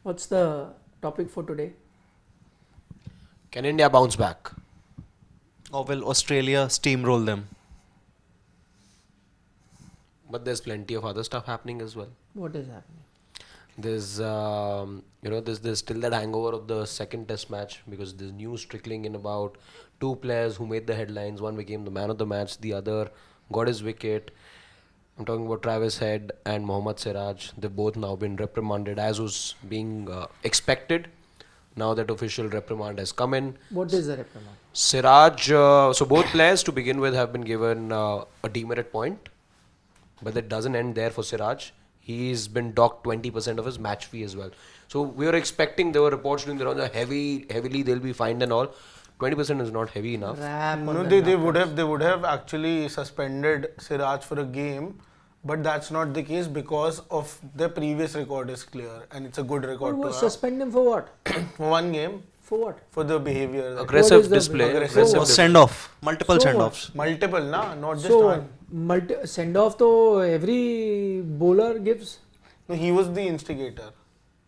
What's the topic for today? Can India bounce back? Or will Australia steamroll them? But there's plenty of other stuff happening as well. What is happening? There's there's still that hangover of the second test match, because there's news trickling in about two players who made the headlines. One became the man of the match, the other got his wicket. I'm talking about Travis Head and Mohammad Siraj. They've both now been reprimanded, as was being expected. Now that official reprimand has come in. What is the reprimand? Siraj, so both players to begin with have been given a demerit point, but that doesn't end there for Siraj. He's been docked 20% of his match fee as well. So we were expecting, there were reports doing their own heavily they'll be fined and all. 20% is not heavy enough. No, they would have actually suspended Siraj for a game, but that's not the case because of their previous record is clear and it's a good record to have. Suspend him for what? For one game. For what? For the behavior. Aggressive display. Aggressive Send-off. Multiple send-offs. Multiple, not just So one. send-off to every bowler gives? No, he was the instigator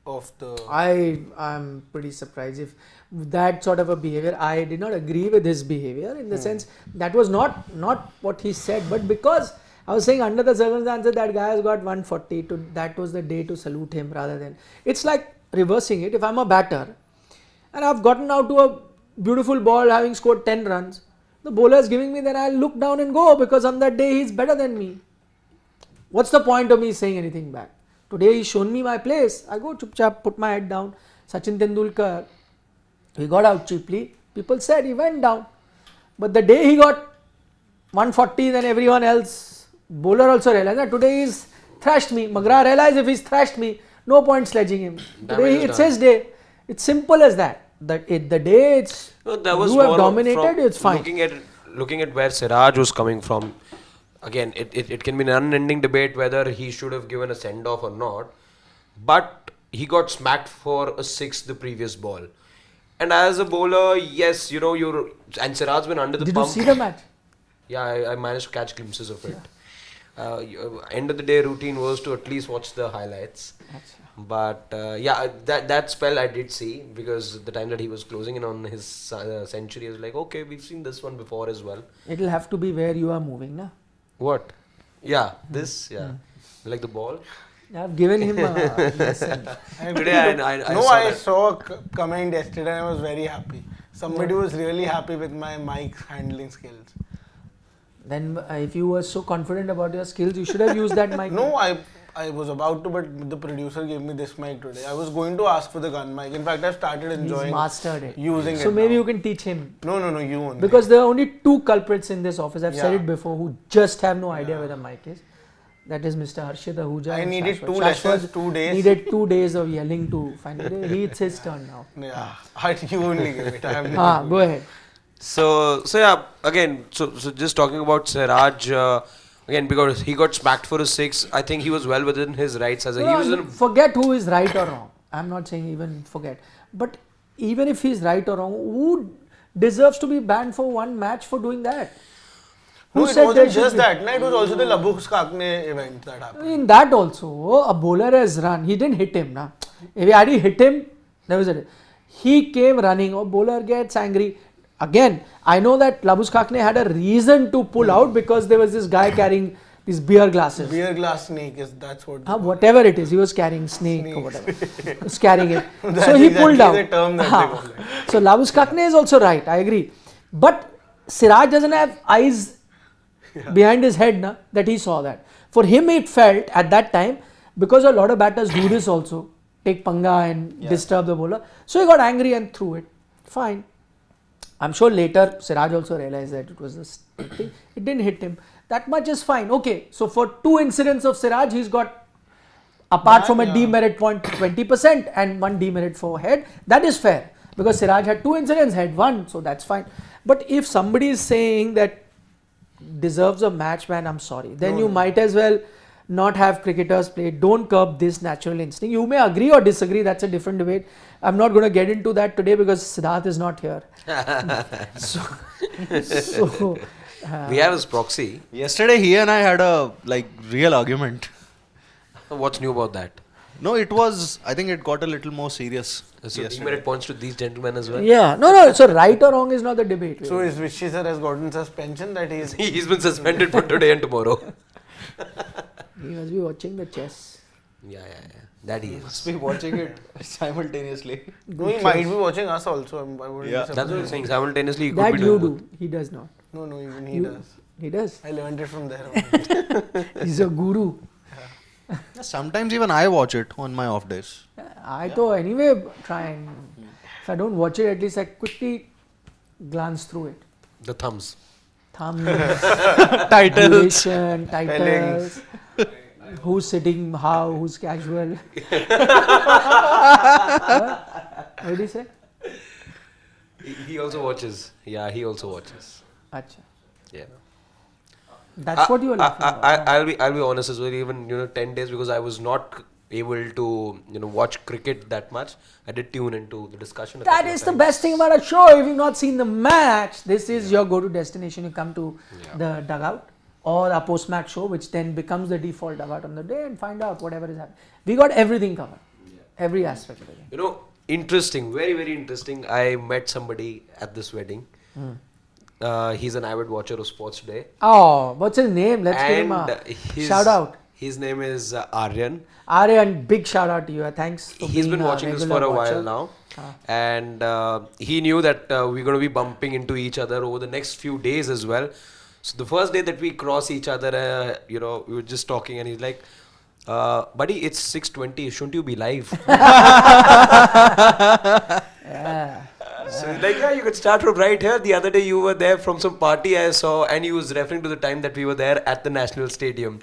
of the... I'm pretty surprised if that sort of a behavior. I did not agree with his behavior in the sense that was not what he said, but because I was saying under the circumstances that guy has got 140, that was the day to salute him rather than... It's like reversing it. If I'm a batter and I've gotten out to a beautiful ball having scored 10 runs, the bowler is giving me, then I'll look down and go because on that day he's better than me. What's the point of me saying anything back? Today he's shown me my place. I go chup chap, put my head down. Sachin Tendulkar, he got out cheaply. People said he went down. But the day he got 140, then everyone else, bowler also realized that today he's thrashed me. Magra realized if he's thrashed me, no point sledging him. Today it's his day. It's simple as that. The day it's you have dominated, it's fine. Looking at where Siraj was coming from, again, it can be an unending debate whether he should have given a send-off or not. But he got smacked for a six the previous ball. And as a bowler, yes, and Siraj's been under the Did pump. you see the match? Yeah, I managed to catch glimpses of it. End of the day routine was to at least watch the highlights. But that spell I did see, because the time that he was closing in on his century, I was like, okay, we've seen this one before as well. It'll have to be where you are moving, na? What? Yeah, this, yeah. Like the ball. I've given him a lesson. Today I saw a comment yesterday and I was very happy. Somebody was really happy with my mic handling skills. Then if you were so confident about your skills, you should have used that mic. No, I was about to, but the producer gave me this mic today. I was going to ask for the gun mic. In fact, I've started enjoying He's mastered it. Using it. So maybe now. you can teach him. No, you only. Because there are only two culprits in this office. I've said Yeah. it before, who just have no idea where the mic is. That is Mr. Harshit Ahuja. I and needed Shashwat. 2 Shashwat lessons, 2 days. Needed 2 days of yelling to find it. It's his turn now. Yeah, you only give it. I have Go ahead. So yeah, again, so just talking about Siraj, again, because he got smacked for a six, I think he was well within his rights as Forget who is right or wrong. I'm not saying even forget. But even if he's right or wrong, who deserves to be banned for one match for doing that? No, Who it said wasn't there should just be- that. No, it was also the Labukh-Skakne event that happened. In that also, a bowler has run. He didn't hit him. Na? If had he hit him, there was a... He came running. A bowler gets angry. Again, I know that Labukh had a reason to pull out because there was this guy carrying these beer glasses. Beer glass snake that's what. Whatever it is, he was carrying snake or whatever. He was carrying it. That's So he exactly pulled out. the term that they call it. So Labukh is also right. I agree. But Siraj doesn't have eyes behind his head that he saw that. For him, it felt at that time, because a lot of batters do this also, take panga and disturb the bowler. So he got angry and threw it. Fine. I'm sure later Siraj also realized that it was a thing. It didn't hit him. That much is fine. Okay, so for 2 incidents of Siraj, he's got, apart from a demerit point, 20% and 1 demerit for Head. That is fair, because Siraj had 2 incidents, Head 1, so that's fine. But if somebody is saying that deserves a match ban, I'm sorry. Then you might as well not have cricketers play. Don't curb this natural instinct. You may agree or disagree, that's a different debate. I'm not going to get into that today because Siddharth is not here. we have his proxy. Yesterday he and I had a real argument. What's new about that? No, it was. I think it got a little more serious. So yesterday. demerit points to these gentlemen as well. Yeah, no. So right or wrong is not the debate. So is Vishy sir has gotten suspension that he's He's been suspended for today and tomorrow. He must be watching the chess. Yeah. That he is. Must be watching it simultaneously. no, he might be watching us also. I wouldn't Yeah. be That's what I'm surprised. saying. Simultaneously, he could That be you doing do. He does not. No, even he You- does. He does. I learned it from there. only. He's a guru. Sometimes even I watch it on my off days. I thought anyway trying. If I don't watch it, at least I quickly glance through it. the thumbs. Thumbs, Titles. duration, titles, who's sitting how, who's casual. What did he say? He also watches. Yeah, he also watches. Acha. Yeah. That's what you were laughing about. I'll be honest as well. Even 10 days because I was not able to watch cricket that much. I did tune into the discussion. That is the best thing about a show. If you've not seen the match, this is your go-to destination. You come to the dugout or a post-match show, which then becomes the default dugout on the day, and find out whatever is happening. We got everything covered, every aspect of it. Interesting, very very interesting. I met somebody at this wedding. He's an avid watcher of Sports Today. Oh, what's his name? Let's give him a shout out. His name is Aryan. Aryan, big shout out to you. Thanks for He's being been watching this regular for a watcher. while now, and he knew that we're going to be bumping into each other over the next few days as well. So the first day that we cross each other, we were just talking, and he's like, "Buddy, it's 6:20. Shouldn't you be live?" Yeah. So he's like, "Yeah, you could start from right here. The other day you were there from some party I saw, and he was referring to the time that we were there at the National Stadium."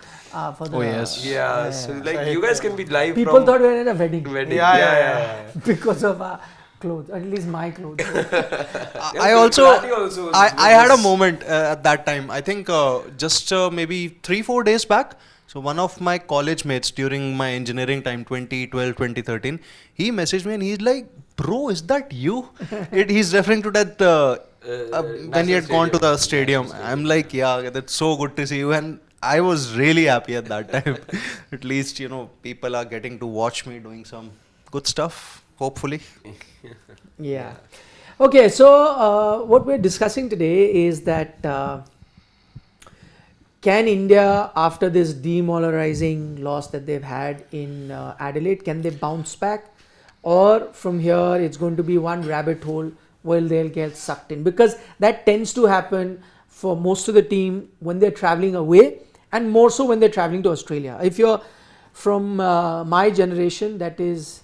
For the, Oh, yes. Yeah. So he's like, you guys can be live. People from thought we were at a wedding wedding. Yeah. because of our clothes, at least my clothes. I also, was I had a moment at that time. I think just maybe 3-4 days back. So one of my college mates during my engineering time, 2012, 2013, he messaged me and he's like, "Bro, is that you?" He's referring to that when he had gone to the stadium. I'm like, yeah, that's so good to see you. And I was really happy at that time. At least, people are getting to watch me doing some good stuff, hopefully. Yeah. Okay, so what we're discussing today is that can India, after this demoralizing loss that they've had in Adelaide, can they bounce back? Or from here, it's going to be one rabbit hole where they'll get sucked in? Because that tends to happen for most of the team when they're traveling away, and more so when they're traveling to Australia. If you're from my generation, that is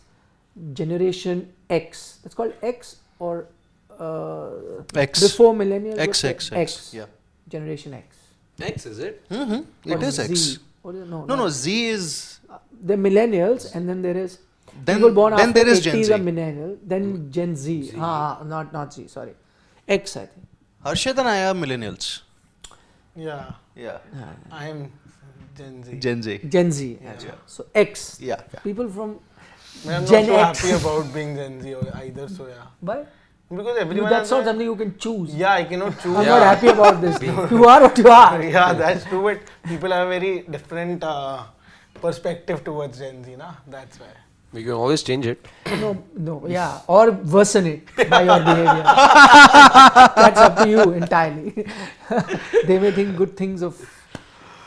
Generation X. That's called X or X. before millennials? X, what's that? X. Yeah. Generation X. X, is it? It Or is Z. X. What is it? No, Z is. The millennials, and then there is Then- people born then after there is Gen 80s Z. are millennial, then Gen Z. Not Z, sorry. X, I think. Harshad and I are millennials. Yeah, Yeah. I am Gen Z. Gen Z. Gen Z. Yeah. So X. Yeah. People from I'm Gen not so X. happy about being Gen Z either, so yeah. Why? Because everyone That's has not their- something you can choose. Yeah, I cannot choose. I'm not happy about this. You are what you are. Yeah, that's true, but people have a very different perspective towards Gen Z, na? That's why. We can always change it. No, yeah. Or worsen it by your behavior. That's up to you entirely. They may think good things of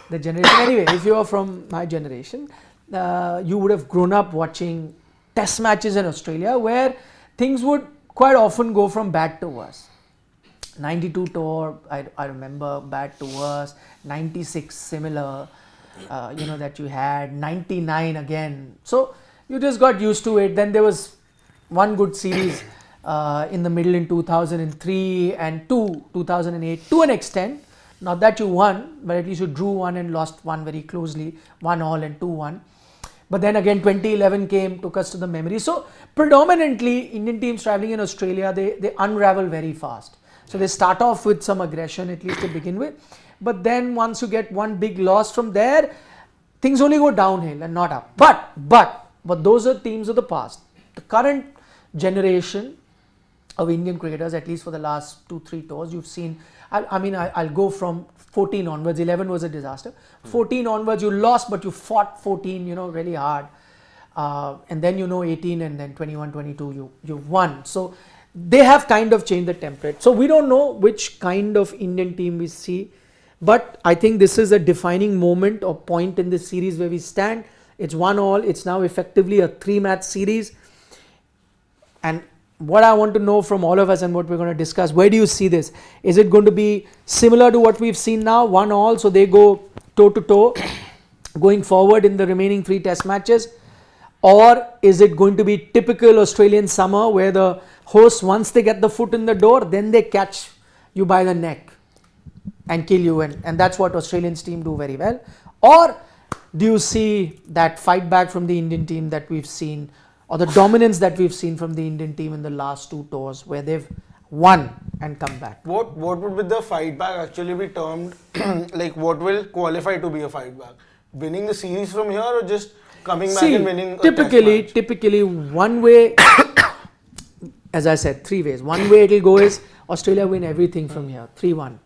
the generation. Anyway, if you are from my generation, you would have grown up watching test matches in Australia where things would quite often go from bad to worse. 92 tour, I remember, bad to worse. 96 similar, that you had. 99 again. So you just got used to it. Then there was one good series in the middle in 2003 and 2008 to an extent. Not that you won, but at least you drew one and lost one very closely, 1-1 and 2-1. But then again 2011 came, took us to the memory. So predominantly Indian teams traveling in Australia, they unravel very fast. So they start off with some aggression, at least to begin with. But then once you get one big loss from there, things only go downhill and not up. But those are teams of the past. The current generation of Indian cricketers, at least for the last 2-3 tours, you've seen, I'll go from 14 onwards. 11 was a disaster. 14 onwards, you lost, but you fought 14, really hard. and then 18 and then 21, 22 you've won. So they have kind of changed the template. So we don't know which kind of Indian team we see, but I think this is a defining moment or point in this series where we stand. It's 1-1. It's now effectively a 3-match series. And what I want to know from all of us and what we're going to discuss, where do you see this? Is it going to be similar to what we've seen now, 1-1, so they go toe to toe going forward in the remaining 3 test matches? Or is it going to be typical Australian summer where the hosts, once they get the foot in the door, then they catch you by the neck and kill you, and that's what Australians team do very well? Or do you see that fight back from the Indian team that we've seen, or the dominance that we've seen from the Indian team in the last 2 tours where they've won and come back? What would be the fight back actually be termed? Like, what will qualify to be a fight back? Winning the series from here, or just coming back and winning a test match? Typically one way, as I said, 3 ways. One way it'll go is Australia win everything from here, 3-1.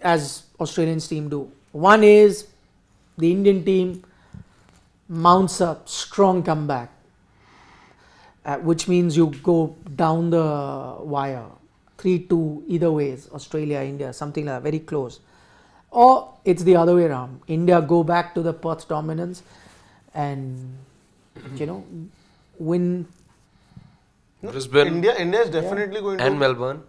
As Australians team do. One is the Indian team mounts a strong comeback, which means you go down the wire, 3-2 either ways, Australia, India, something like that, very close. Or it's the other way around. India go back to the Perth dominance and, win. Brisbane India is definitely going to. and Melbourne.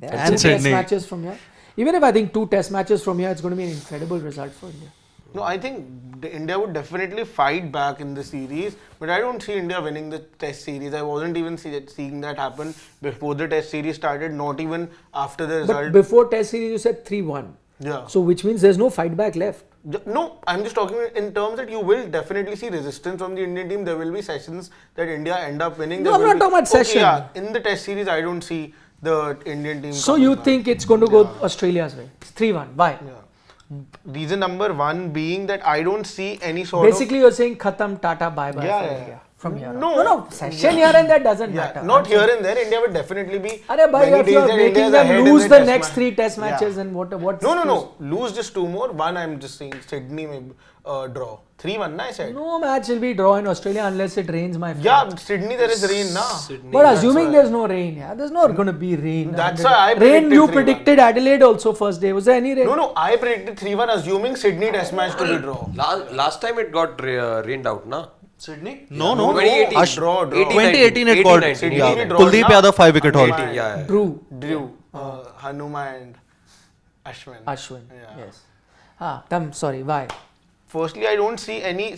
And 2 Sydney. test matches from here. Even if I think 2 test matches from here, it's going to be an incredible result for India. No, I think India would definitely fight back in the series, but I don't see India winning the test series. I wasn't even seeing that happen before the test series started, not even after the result. But before test series, you said 3-1. Yeah. So which means there's no fight back left. No, I'm just talking in terms that you will definitely see resistance from the Indian team. There will be sessions that India end up winning. No, I'm not talking about session. Yeah, in the test series, I don't see the Indian team. So coming you back. think it's going to go Australia's way? It's 3-1. Why? Yeah. Reason number 1 being that I don't see any sort Basically, you're saying Khatam, Tata, bye-bye Yeah, for yeah, India yeah. from here. No. Session here and there doesn't of. Yeah, matter. not here and there. India would definitely be. Arey bhai, many if days you're that India making is ahead them in lose the test next match. 3 test Yeah. matches, and what's No. Lose just 2 more. 1, I'm just saying Sydney may draw. 3-1, I said. No match will be draw in Australia unless it rains, my friend. Yeah, Sydney there is rain now. But assuming there's no rain, there's not going to be rain. That's why I rain. predicted You 3-1. predicted Adelaide also first day. Was there any rain? No, I predicted 3-1 assuming Sydney test match to be draw. Last time it got rained out, na? Sydney? No. 2018. Draw. 2018 it got 18, Sydney yeah. will draw Kuldeep now. Yadav 5-wicket haul. Yeah. Drew. Hanuma and Ashwin. Ashwin. Yeah. Yes. Sorry. Why? Firstly, I don't see any.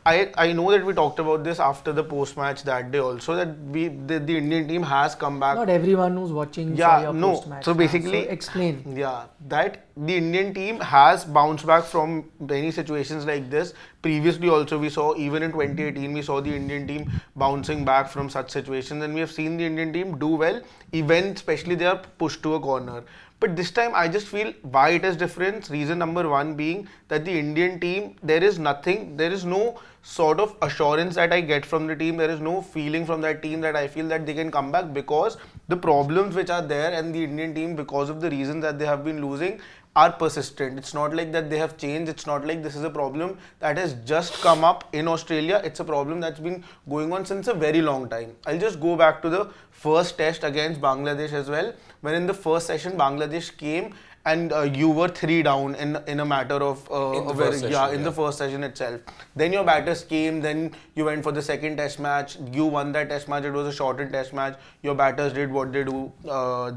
I know that we talked about this after the post match that day also, that the Indian team has come back. Not everyone who's watching Yeah, saw your no. post-match. So basically, So explain. Yeah, that the Indian team has bounced back from many situations like this. Previously, also we saw, even in 2018, we saw the Indian team bouncing back from such situations, and we have seen the Indian team do well, even especially they are pushed to a corner. But this time, I just feel why it is different. Reason number 1 being that the Indian team, there is no sort of assurance that I get from the team. There is no feeling from that team that I feel that they can come back, because the problems which are there and the Indian team, because of the reasons that they have been losing, are persistent. It's not like that they have changed. It's not like this is a problem that has just come up in Australia. It's a problem that's been going on since a very long time. I'll just go back to the first test against Bangladesh as well, when in the first session Bangladesh came and you were 3 down in a matter of the first session itself. Then your batters came, then you went for the second test match, you won that test match. It was a shortened test match. Your batters did what they do,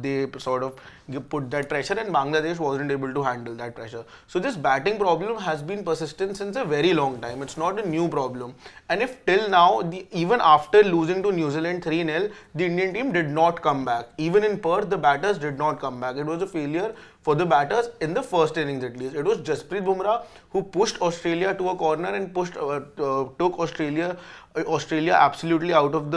they sort of put that pressure, and Bangladesh wasn't able to handle that pressure. So this batting problem has been persistent since a very long time. It's not a new problem. And if till now, even after losing to New Zealand 3-0, the Indian team did not come back. Even in Perth, the batters did not come back. It was a failure for the batters in the first innings at least. It was Jasprit Bumrah who pushed Australia to a corner and took Australia absolutely out of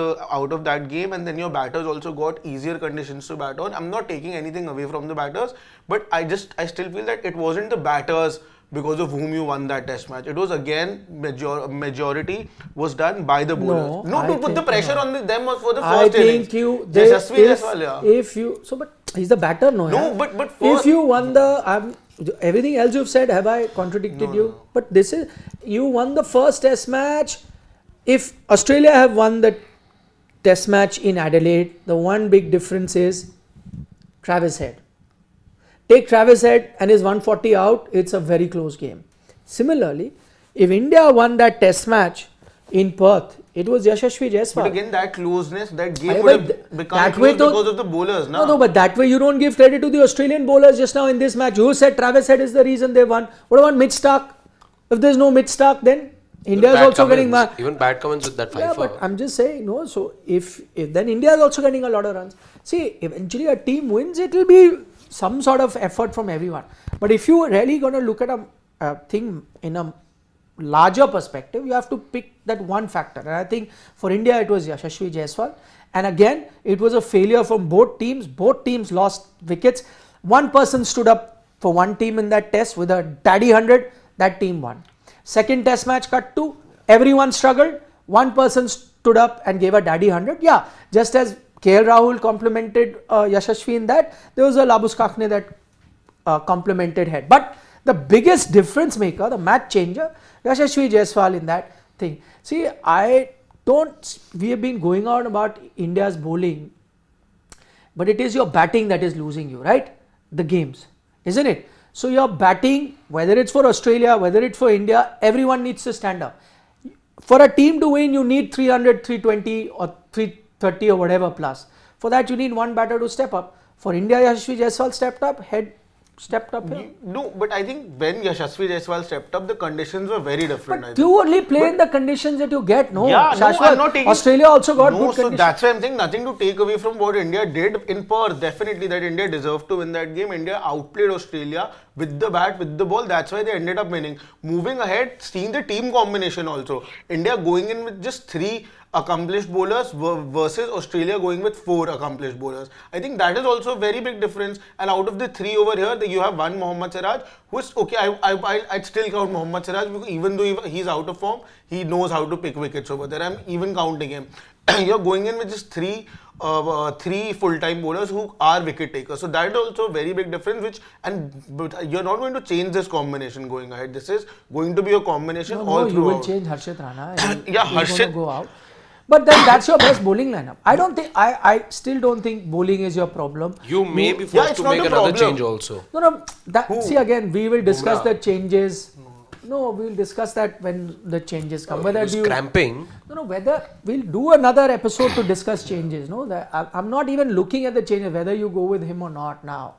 that game, and then your batters also got easier conditions to bat on. I'm not taking anything away from the batters, but I still feel that it wasn't the batters because of whom you won that test match. It was again majority was done by the bowlers. To put the pressure on them for the first innings. But he's the batter, no? No, Yeah? but if you won the, everything else you've said, have I contradicted you? No. But this is, you won the first test match. If Australia have won the test match in Adelaide, the one big difference is Travis Head. Take Travis Head and his 140 out, it's a very close game. Similarly, if India won that test match in Perth, it was Yashasvi Jaiswal. But again, that closeness, that game Aye, would but have become that close way to- because of the bowlers. No, but that way you don't give credit to the Australian bowlers just now in this match. You said Travis Head is the reason they won. What about Mitch Starc? If there's no Mitch Starc, then India is Pat also getting Cummins, even Pat Cummins with that 5 Yeah, but I'm just saying, no. So if then India is also getting a lot of runs. See, eventually a team wins, it will be some sort of effort from everyone. But if you really going to look at a thing in a larger perspective, you have to pick that one factor. And I think for India it was Yashasvi Jaiswal. And again, it was a failure from both teams. Both teams lost wickets. One person stood up for one team in that test with a daddy 100. That team won. Second test match cut to, everyone struggled. One person stood up and gave a daddy 100. Yeah, just as KL Rahul complimented Yashasvi in that, there was a Labus Kakne that complimented Head. But the biggest difference maker, the match changer, Yashasvi Jaiswal in that thing. See, we have been going on about India's bowling, but it is your batting that is losing you, right? The games, isn't it? So your batting, whether it's for Australia, whether it's for India, everyone needs to stand up. For a team to win, you need 300, 320 or 330 or whatever plus. For that, you need one batter to step up. For India, Yashasvi Jaiswal stepped up, Head stepped up here. No, but I think when Yashasvi Jaiswal stepped up, the conditions were very different. I But think. you only play in the conditions that you get, no? Yeah, no, Shashwat, I'm not taking. Australia also got no, good so conditions. that's why I'm saying nothing to take away from what India did in Perth. Definitely that India deserved to win that game. India outplayed Australia with the bat, with the ball. That's why they ended up winning. Moving ahead, seeing the team combination also. India going in with just 3 accomplished bowlers versus Australia going with 4 accomplished bowlers. I think that is also a very big difference. And out of the 3 over here, you have one Mohammad Siraj, who is okay. I'd still count Mohammad Siraj because even though he's out of form, he knows how to pick wickets over there. I'm even counting him. You're going in with just 3 full-time bowlers who are wicket takers. So that is also a very big difference. But you're not going to change this combination going ahead. This is going to be a combination all you throughout. will change Harshit Rana. Yeah, He's Harshit- going to go out. But then that's your best bowling lineup. I still don't think bowling is your problem. You may be Yeah, forced it's to not make a another problem. change also. No. See again, we will discuss Bumrah. the changes. No, we will discuss that when the changes come. Whether It's you cramping. whether we'll do another episode to discuss changes. No, I'm not even looking at the changes whether you go with him or not now.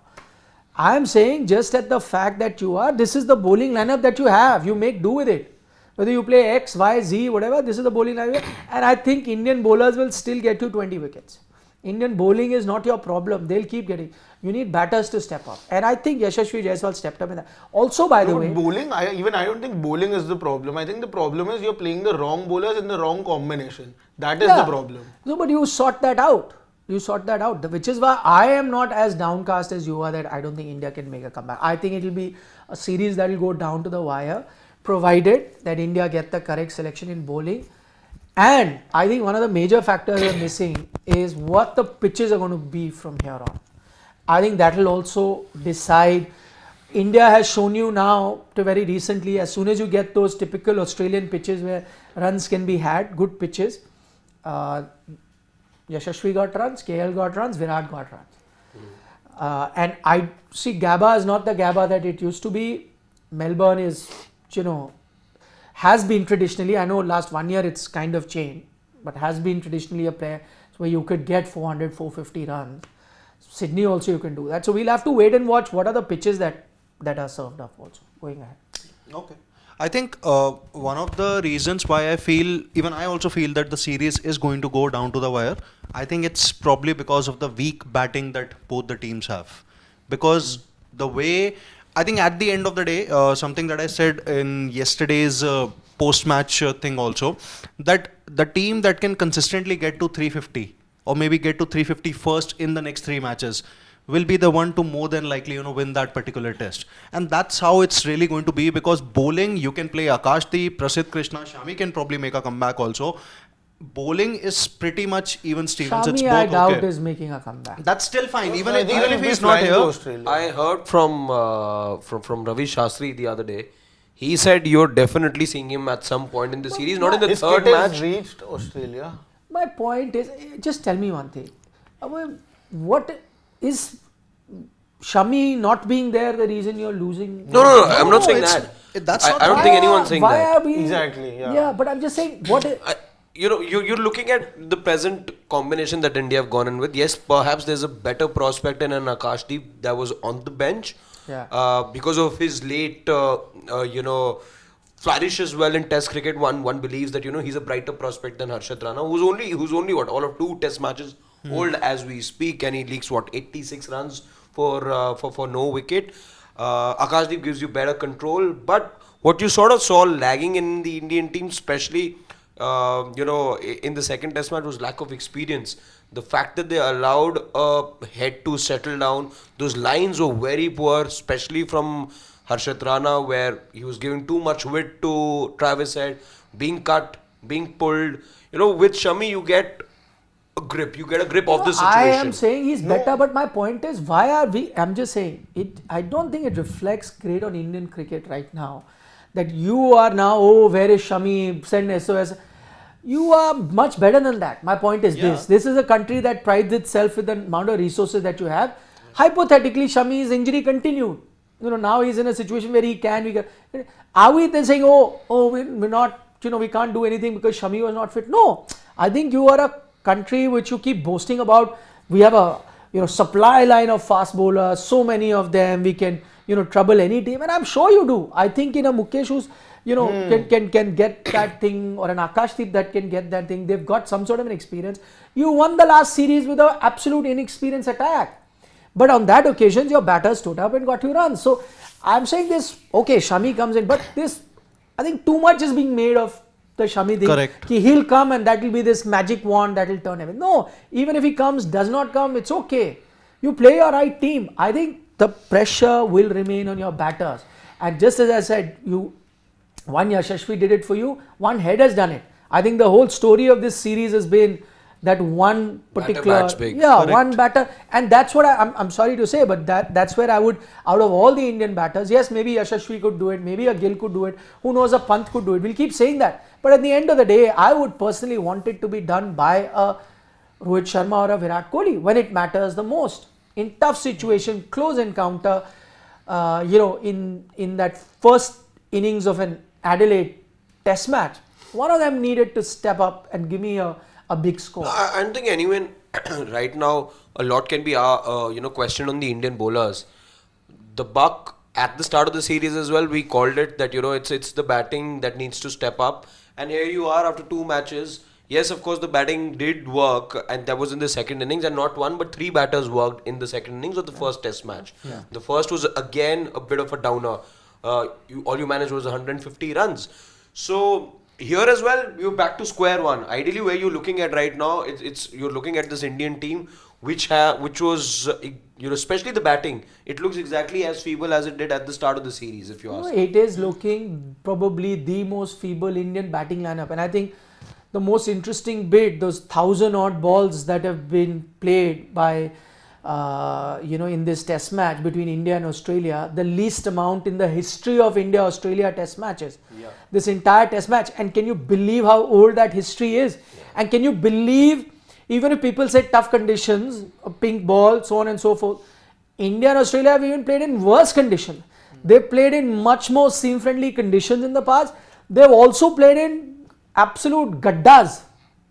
I am saying just at the fact that this is the bowling lineup that you have. You make do with it. Whether you play X, Y, Z, whatever, this is the bowling lineup. And I think Indian bowlers will still get you 20 wickets. Indian bowling is not your problem. They'll keep getting. You need batters to step up. And I think Yashasvi Jaiswal stepped up in that. Also, by the way, Bowling, I don't think bowling is the problem. I think the problem is you're playing the wrong bowlers in the wrong combination. That is the problem. No, but you sort that out. Which is why I am not as downcast as you are that I don't think India can make a comeback. I think it will be a series that will go down to the wire, provided that India get the correct selection in bowling. And I think one of the major factors we are missing is what the pitches are going to be from here on. I think that will also decide. India has shown you now to very recently, as soon as you get those typical Australian pitches where runs can be had, good pitches, Yashasvi got runs, KL got runs, Virat got runs. And I see Gabba is not the Gabba that it used to be. Melbourne is, has been traditionally, I know last 1 year it's kind of changed, but has been traditionally a place where you could get 400, 450 runs. Sydney also you can do that. So we'll have to wait and watch what are the pitches that are served up also going ahead. Okay. I think one of the reasons why I also feel that the series is going to go down to the wire, I think it's probably because of the weak batting that both the teams have. Because the way, I think at the end of the day, something that I said in yesterday's post-match thing also, that the team that can consistently get to 350 or maybe get to 350 first in the next 3 matches will be the one to more than likely win that particular test. And that's how it's really going to be, because bowling, you can play Akashdeep, Prasidh Krishna, Shami can probably make a comeback also. bowling is pretty much even Stevens. It's Shami, both I doubt okay. is making a comeback. That's still fine. Even I think if he'll be he's not flying to here. Australia. I heard from Ravi Shastri the other day. He said you're definitely seeing him at some point in the series, not in the His third kit match. has reached Australia. My point is, just tell me one thing. What is Shami not being there the reason you're losing? No, I'm not saying it's- that. that's I not don't right. think anyone's saying why that. Are we, Exactly, yeah. Yeah, but I'm just saying, what is, You're looking at the present combination that India have gone in with. Yes, perhaps there's a better prospect in an Akashdeep that was on the bench. Yeah. Because of his late, flourishes well in Test cricket. One believes that he's a brighter prospect than Harshit Rana, who's only what, all of 2 Test matches old as we speak, and he leaks 86 runs for no wicket. Akashdeep gives you better control, but what you sort of saw lagging in the Indian team, especially in the second Test match, was lack of experience. The fact that they allowed a head to settle down, those lines were very poor, especially from Harshit Rana, where he was giving too much width to Travis Head, being cut, being pulled. With Shami, you get a grip. You get a grip of the situation. I am saying he's better, but my point is, why are we? I'm just saying it. I don't think it reflects great on Indian cricket right now. That you are now, where is Shami? Send SOS. You are much better than that. My point is this. This is a country that prides itself with the amount of resources that you have. Hypothetically, Shami's injury continued. Now he's in a situation where we can. Are we then saying, we're not, we can't do anything because Shami was not fit? No. I think you are a country which you keep boasting about. We have a, supply line of fast bowlers, so many of them, we can, trouble any team. And I'm sure you do. I think in a Mukesh who's, can get that thing, or an Akashdeep that can get that thing. They've got some sort of an experience. You won the last series with an absolute inexperienced attack. But on that occasion, your batters stood up and got you runs. So I'm saying this, okay, Shami comes in, but this, I think too much is being made of the Shami thing. Correct. He'll come and that will be this magic wand that will turn everything. No, even if he comes, does not come, it's okay. You play your right team. I think the pressure will remain on your batters. And just as I said, one Yashasvi did it for you, one Head has done it. I think the whole story of this series has been that one particular, one batter, and that's what I'm sorry to say, but that's where I would, out of all the Indian batters, yes, maybe Yashasvi could do it, maybe a Gill could do it, who knows, a Pant could do it. We'll keep saying that, but at the end of the day, I would personally want it to be done by a Rohit Sharma or a Virat Kohli when it matters the most, in tough situation, close encounter. In that first innings of an Adelaide Test match, one of them needed to step up and give me a big score. I don't think anyone right now, a lot can be questioned on the Indian bowlers. The buck at the start of the series as well, we called it that it's the batting that needs to step up, and here you are after 2 matches. Yes, of course the batting did work, and that was in the second innings, and not 1 but 3 batters worked in the second innings of the first Test match. The first was again a bit of a downer. All you managed was 150 runs. So here as well, you're back to square one. Ideally, where you're looking at right now, you're looking at this Indian team, which was especially the batting. It looks exactly as feeble as it did at the start of the series. If you ask, it is looking probably the most feeble Indian batting lineup, and I think the most interesting bit, those 1,000 odd balls that have been played by. In this Test match between India and Australia, the least amount in the history of India-Australia Test matches. This entire Test match, and can you believe how old that history is? And can you believe, even if people say tough conditions, a pink ball, so on and so forth, India and Australia have even played in worse conditions. They've played in much more seam-friendly conditions in the past. They've also played in absolute gaddas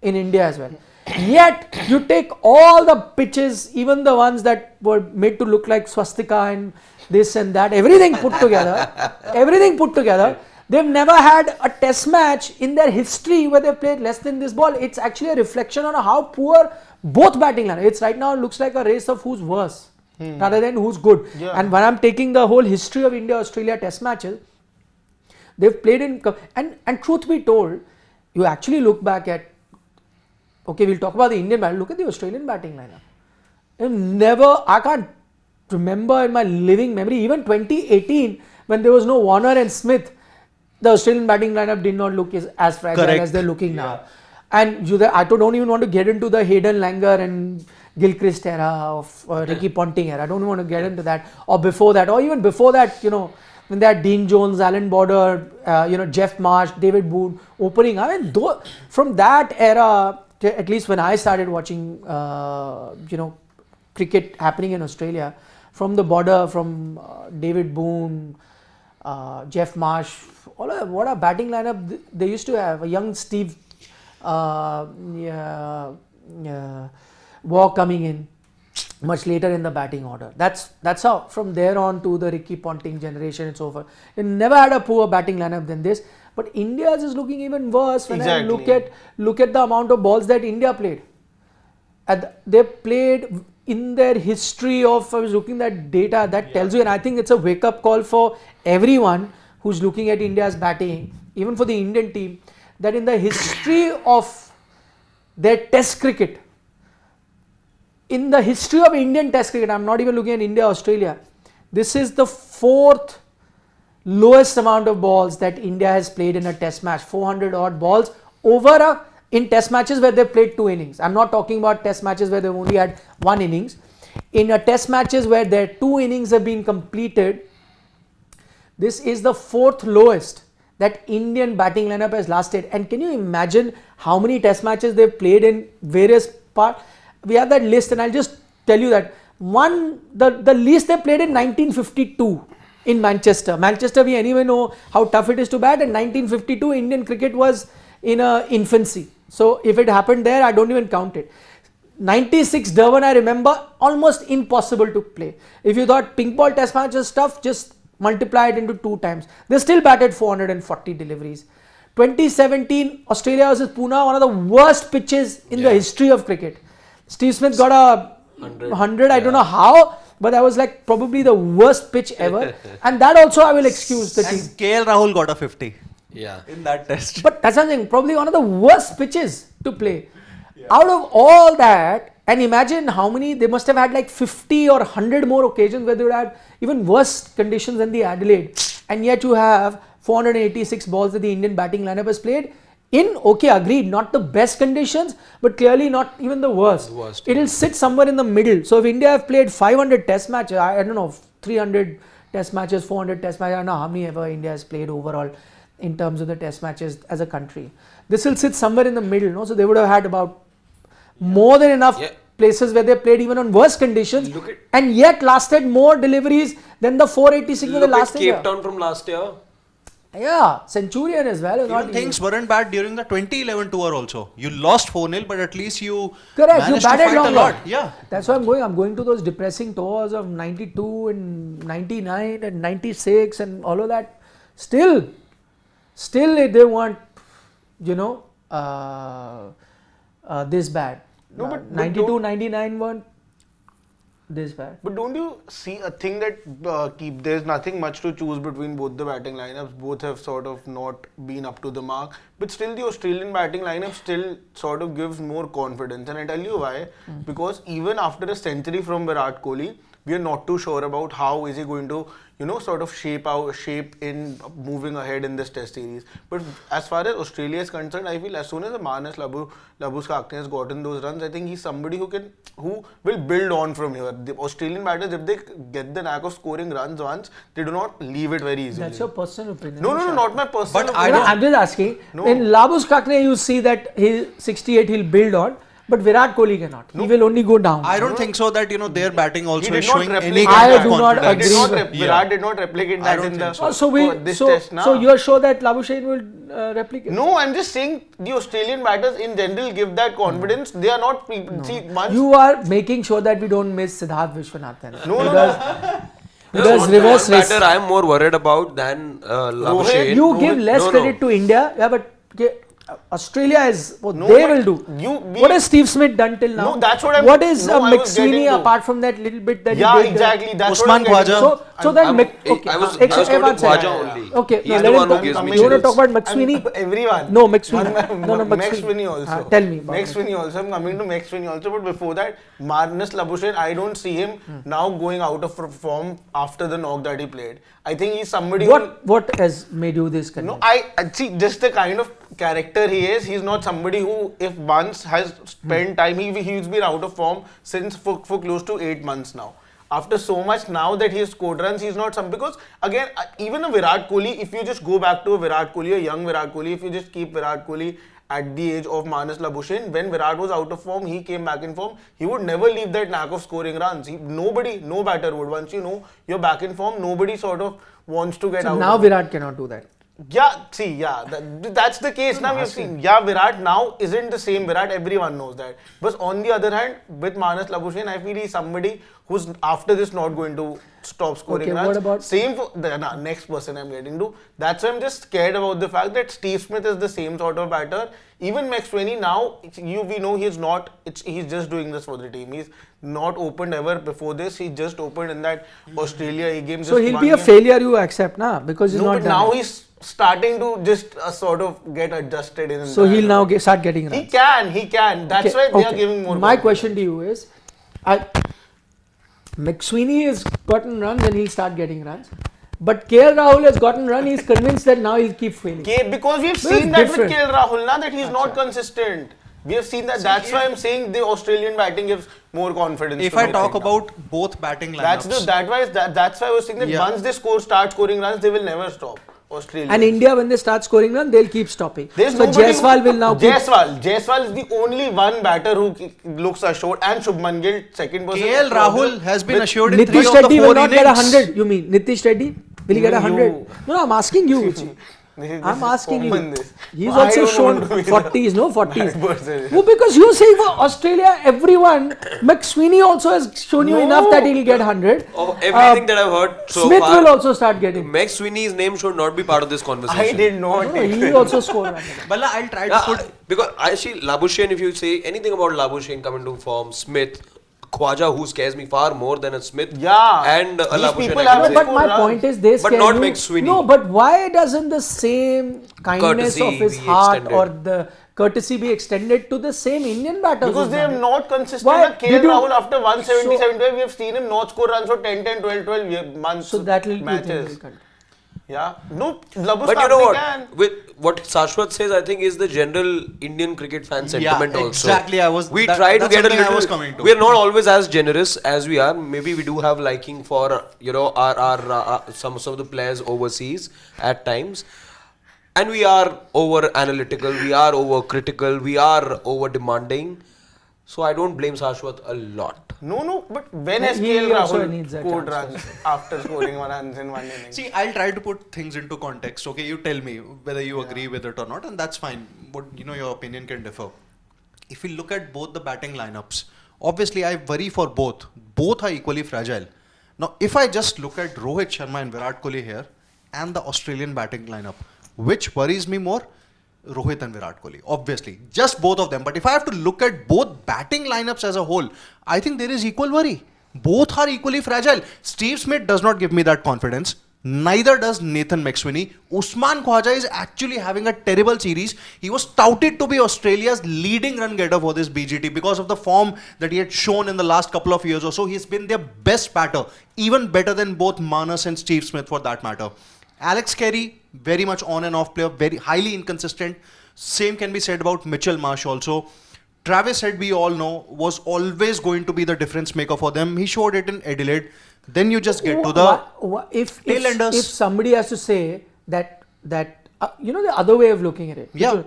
in India as well. Yet, you take all the pitches, even the ones that were made to look like swastika and this and that, everything put together, they've never had a Test match in their history where they've played less than this ball. It's actually a reflection on how poor both batting line. It's right now looks like a race of who's worse rather than who's good. And when I'm taking the whole history of India-Australia Test matches, they've played in, and truth be told, you actually look back at, okay, we'll talk about the Indian batting. Look at the Australian batting lineup. I can't remember in my living memory, even 2018, when there was no Warner and Smith, the Australian batting lineup did not look as fragile as they're looking now. And I don't even want to get into the Hayden Langer and Gilchrist era of Ricky Ponting era. I don't want to get into that, or before that, or even before that, when they had Dean Jones, Alan Border, Jeff Marsh, David Boone opening. I mean, from that era, at least when I started watching, cricket happening in Australia, from the border, from David Boone, Jeff Marsh, what a batting lineup they used to have. A young Steve Waugh coming in much later in the batting order. That's how from there on to the Ricky Ponting generation and so forth. It never had a poor batting lineup than this. But India's is looking even worse when I look at the amount of balls that India played. They played in their history of, I was looking at data that tells you, and I think it's a wake up call for everyone who's looking at India's batting, even for the Indian team, that in the history of their test cricket, in the history of Indian test cricket, I'm not even looking at India, Australia, this is the 4th lowest amount of balls that India has played in a test match. 400 odd balls in test matches where they played 2 innings. I'm not talking about test matches where they've only had 1 innings. In a test matches where their 2 innings have been completed, this is the 4th lowest that Indian batting lineup has lasted. And can you imagine how many test matches they've played in various parts? We have that list, and I'll just tell you that the least they played in 1952 in Manchester. Manchester, we anyway know how tough it is to bat, and 1952 Indian cricket was in infancy. So if it happened there, I don't even count it. 96 Durban, I remember, almost impossible to play. If you thought pink ball test matches stuff, just multiply it into 2 times. They still batted 440 deliveries. 2017 Australia versus Pune, one of the worst pitches in the history of cricket. Steve Smith got a 100, I don't know how, but that was like probably the worst pitch ever. And that also I will excuse the team. And KL Rahul got a 50. Yeah. In that test. But that's something, probably one of the worst pitches to play. Out of all that, and imagine how many, they must have had like 50 or 100 more occasions where they would have even worse conditions than the Adelaide. And yet you have 486 balls that the Indian batting lineup has played in, okay, agreed, not the best conditions, but clearly not even the worst. It'll sit somewhere in the middle. So if India have played 500 test matches, I don't know, 300 test matches, 400 test matches, I don't know how many ever India has played overall in terms of the test matches as a country. This will sit somewhere in the middle, no? So they would have had about more than enough places where they played even on worse conditions, and yet lasted more deliveries than the 486 of the last year. Cape Town from last year. Yeah, Centurion as well. Even things weren't bad during the 2011 tour also. You lost 4-0, but at least you managed to batted fight longer. a lot. Yeah. That's why I'm going to those depressing tours of 92 and 99 and 96 and all of that. Still they weren't, this bad. No, but 92, 99 weren't this bad. But don't you see a thing that there's nothing much to choose between both the batting lineups. Both have sort of not been up to the mark. But still the Australian batting lineup still sort of gives more confidence. And I tell you why. Because even after a century from Virat Kohli, we are not too sure about how is he going to, sort of shape in moving ahead in this test series. But as far as Australia is concerned, I feel as soon as Marnus Labuschagne has gotten those runs, I think he's somebody who will build on from here. The Australian batters, if they get the knack of scoring runs once, they do not leave it very easily. That's your personal opinion. No, not my personal opinion. I'm just asking. No. In Labuschagne, you see that he's 68, he'll build on. But Virat Kohli cannot. He will only go down. I don't think so that their batting also is showing replicate any I kind of do not confidence. agree. Virat did not replicate that in the this test now. So you are sure that Labuschagne will replicate? No, I'm just saying the Australian batters in general give that confidence. They are not people. See, once You are making sure that we don't miss Siddharth Vishwanathan. No. Because reverse race. Batter I'm more worried about than Labuschagne. You give less credit to India. Yeah, but Australia is what they will do. What has Steve Smith done till now? No, that's what I'm. What is I was McSweeney getting to. apart from that little bit that Yeah, he did? exactly. That's Usman what I'm getting Khwaja. to. So then, I was going to Khwaja only. Okay, He's no, the let one him who talk. gives me You want to chills. talk about McSweeney? Everyone. No, McSweeney. No, McSweeney also. Tell me. about McSweeney also. I'm coming to McSweeney also. But before that, Marnus Labuschagne, I don't see him now going out of form after the knock that he played. I think he's somebody. What has made you this convinced? No, I see just the kind of character he is, he's not somebody who, if once has spent time, he's been out of form since for close to 8 months now. After so much, now that he has scored runs, he's not some, because again, even a Virat Kohli, if you just go back to a Virat Kohli, a young Virat Kohli, if you just keep Virat Kohli at the age of Manas Labuschagne, when Virat was out of form, he came back in form, he would never leave that knack of scoring runs. No batter would. Once you know you're back in form, nobody sort of wants to get out. Now Virat cannot do that. Yeah, see, yeah, that's the case. Now we've seen, yeah, Virat now isn't the same Virat, everyone knows that. But on the other hand, with Manas Labuschagne, I feel he's somebody who's after this not going to stop scoring runs. What about... Same for the next person I'm getting to. That's why I'm just scared about the fact that Steve Smith is the same sort of batter. Even McSweeney now, we know he's not, he's just doing this for the team. He's not opened ever before this. He just opened in that Australia A game. So he'll be a failure, you accept, nah? Because he's not but done now it. He's starting to just sort of get adjusted in. So he'll now start getting runs. He can. That's why they are giving more. My question to you is, McSweeney has gotten runs and he'll start getting runs. But KL Rahul has gotten run, he's convinced that now he'll keep failing. Because we've seen that with KL Rahul, now that he's not consistent. We have seen that. That's why I'm saying the Australian batting gives more confidence. If I talk about both batting lineups, that's why I was saying that once they start scoring runs, they will never stop. Australia. And India, when they start scoring runs, they'll keep stopping. There's so Jaiswal will now keep... Jaiswal is the only one batter who looks assured, and Shubman Gill, second person. KL Rahul has been assured in Nitish 3 of the 4 Reddy will not innings. get 100. You mean Nitish Reddy? Will he get 100? No, I'm asking you. I'm asking you. He's also shown 40s, no? 40s. Well, because you say for Australia, everyone, McSweeney also has shown you enough that he'll get 100. Of everything that I've heard so Smith far, will also start getting. McSweeney's name should not be part of this conversation. I did not. No, he also scored. Balla, I'll try to put... Because actually, Labuschagne, if you say anything about Labuschagne coming to form, Smith, Khwaja, who scares me far more than a Smith, and a Labuschagne. But my point is, they scare not you. McSweeney. No, but why doesn't the same kindness Courtesy of his be heart extended. or the courtesy be extended to the same Indian batters? Because they are not consistent. Why? KL Rahul, after 170, 75, we have seen him not score runs for 10, 12 months. So that will matches. Be Yeah. No, Labuschagne But you know what? can. With what Shashwat says, I think is the general Indian cricket fan sentiment also. Exactly. We try to get a little. We are not always as generous as we are. Maybe we do have liking for our some of the players overseas at times, and we are over analytical. We are over critical. We are over demanding. So I don't blame Shashwat a lot. No, but when has KL Rahul scored runs after scoring runs in one inning? See, I'll try to put things into context. Okay, you tell me whether you agree with it or not, and that's fine. But your opinion can differ. If we look at both the batting lineups, obviously I worry for both. Both are equally fragile. Now, if I just look at Rohit Sharma and Virat Kohli here, and the Australian batting lineup, which worries me more? Rohit and Virat Kohli, obviously, just both of them. But if I have to look at both batting lineups as a whole, I think there is equal worry. Both are equally fragile. Steve Smith does not give me that confidence. Neither does Nathan McSweeney. Usman Khwaja is actually having a terrible series. He was touted to be Australia's leading run getter for this BGT because of the form that he had shown in the last couple of years or so. He's been their best batter, even better than both Manas and Steve Smith for that matter. Alex Carey, very much on and off player, very highly inconsistent. Same can be said about Mitchell Marsh also. Travis Head, we all know, was always going to be the difference maker for them. He showed it in Adelaide. Then you just get to the tail-enders. If somebody has to say that the other way of looking at it. Yeah.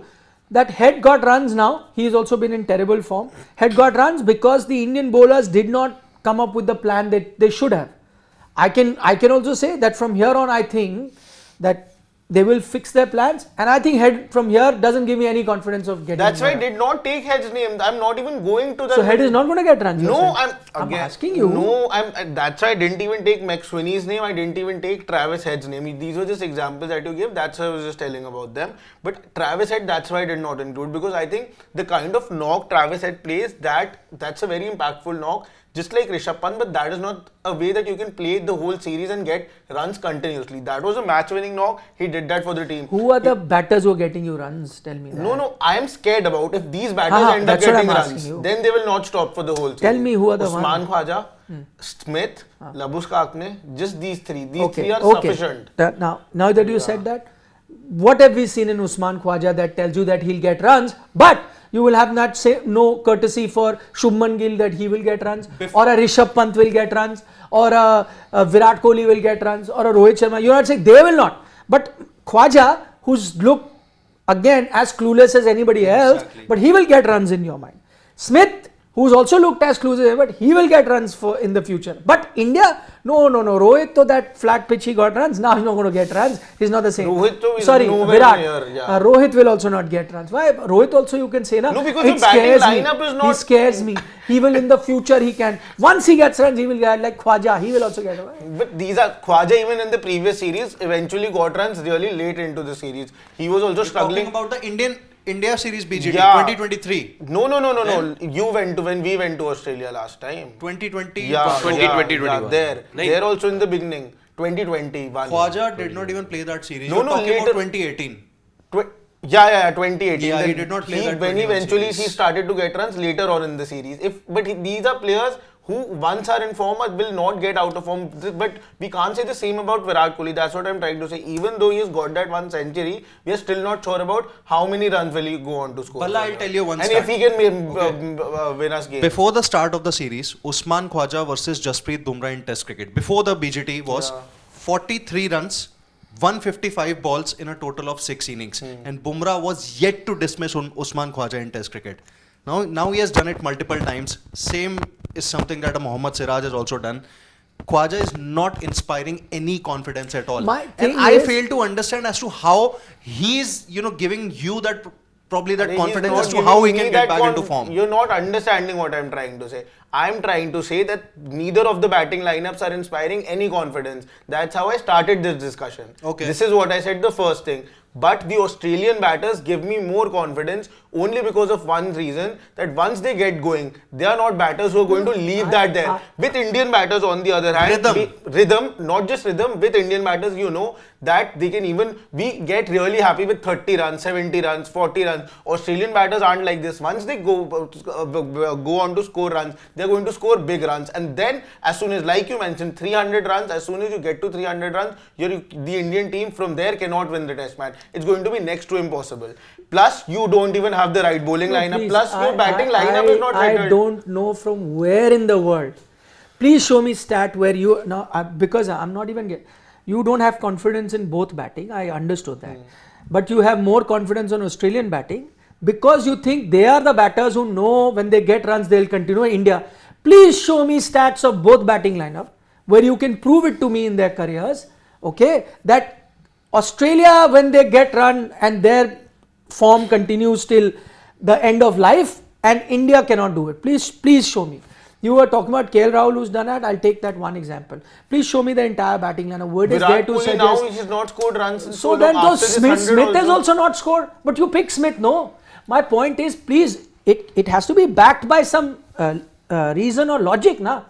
That Head got runs now. He's also been in terrible form. Head got runs because the Indian bowlers did not come up with the plan that they should have. I can also say that from here on, I think that they will fix their plans, and I think Head from here doesn't give me any confidence of getting. That's why I did not take Head's name. I'm not even going to that. So Head is not going to get runs. No, I'm asking you. No, that's why I didn't even take McSweeney's name. I didn't even take Travis Head's name. These were just examples that you give. That's why I was just telling about them. But Travis Head, that's why I did not include, because I think the kind of knock Travis Head plays, that's a very impactful knock. Just like Rishabh Pant, but that is not a way that you can play the whole series and get runs continuously. That was a match-winning knock. He did that for the team. Who are the batters who are getting you runs? Tell me that. No, I am scared about if these batters end up getting runs, then they will not stop for the whole series. Tell me who are the Usman Khwaja, Smith, Labuschagne, just these three. These three are sufficient. Now that you said that, what have we seen in Usman Khwaja that tells you that he'll get runs, but you will have no courtesy for Shubman Gill that he will get runs, or a Rishabh Pant will get runs, or a Virat Kohli will get runs, or a Rohit Sharma. You're not saying they will not. But Khwaja, who's looked again as clueless as anybody else, but he will get runs in your mind. Smith, who's also looked as clueless, but he will get runs in the future. But India, no. Rohit to that flat pitch he got runs. Now he's not going to get runs. He's not the same. Sorry, Virat. Rohit will also not get runs. Why? Rohit also you can say na. No, because the batting lineup is not. He scares me. He will in the future. He can. Once he gets runs, he will get like Khwaja. He will also get runs. But these are Khwaja even in the previous series eventually got runs really late into the series. He was also struggling. Talking about the India series BGT 2023. No. You went to when we went to Australia last time. 2020. Yeah, 2021. There also in the beginning. 2021. Khwaja did not even play that series. No, You're talking later, about 2018. 2018. Yeah, he did not play that. When eventually he started to get runs later on in the series. These are players who once are in form will not get out of form. But we can't say the same about Virat Kohli. That's what I'm trying to say. Even though he's got that 1 century, we are still not sure about how many runs will he go on to score. Balla, I'll tell you one and stat. if he can win us game. Before the start of the series, Usman Khwaja versus Jasprit Bumrah in Test cricket. Before the BGT was 43 runs, 155 balls in a total of 6 innings. And Bumrah was yet to dismiss Usman Khwaja in Test cricket. Now he has done it multiple times. Same is something that Mohammad SIRAJ has also done. Khwaja is not inspiring any confidence at all. And I fail to understand as to how he's giving you that confidence as to how he can get back into form. You're not understanding what I'm trying to say. I'm trying to say that neither of the batting lineups are inspiring any confidence. That's how I started this discussion. Okay. This is what I said the first thing. But the Australian batters give me more confidence only because of one reason, that once they get going, they are not batters who are going to leave that there. With Indian batters on the other hand, rhythm, not just rhythm, with Indian batters that they can we get really happy with 30 runs, 70 runs, 40 runs. Australian batters aren't like this. Once they go on to score runs, they're going to score big runs. And then as soon as, like you mentioned, 300 runs, as soon as you get to 300 runs, the Indian team from there cannot win the test match. It's going to be next to impossible. Plus, you don't even have the right bowling lineup. Please, Plus, your batting lineup is not right. I don't know from where in the world. Please show me stat where you because I'm not even you don't have confidence in both batting. I understood that, but you have more confidence on Australian batting because you think they are the batters who know when they get runs they'll continue. India, please show me stats of both batting lineup where you can prove it to me in their careers. Okay, that Australia, when they get run and their form continues till the end of life, and India cannot do it. Please show me. You were talking about KL Rahul who's done that. I'll take that one example. Please show me the entire batting lineup. Word is there to suggest. Now he has not scored runs. So then Smith has also not scored. But you pick Smith. No. My point is, please, it has to be backed by some reason or logic, na.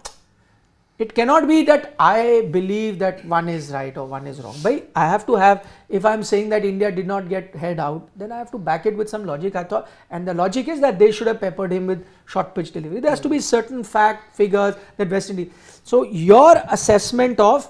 It cannot be that I believe that one is right or one is wrong. But I have to have, if I'm saying that India did not get head out, then I have to back it with some logic. I thought, and the logic is that they should have peppered him with short pitch delivery. There has to be certain fact figures that West Indies. So your assessment of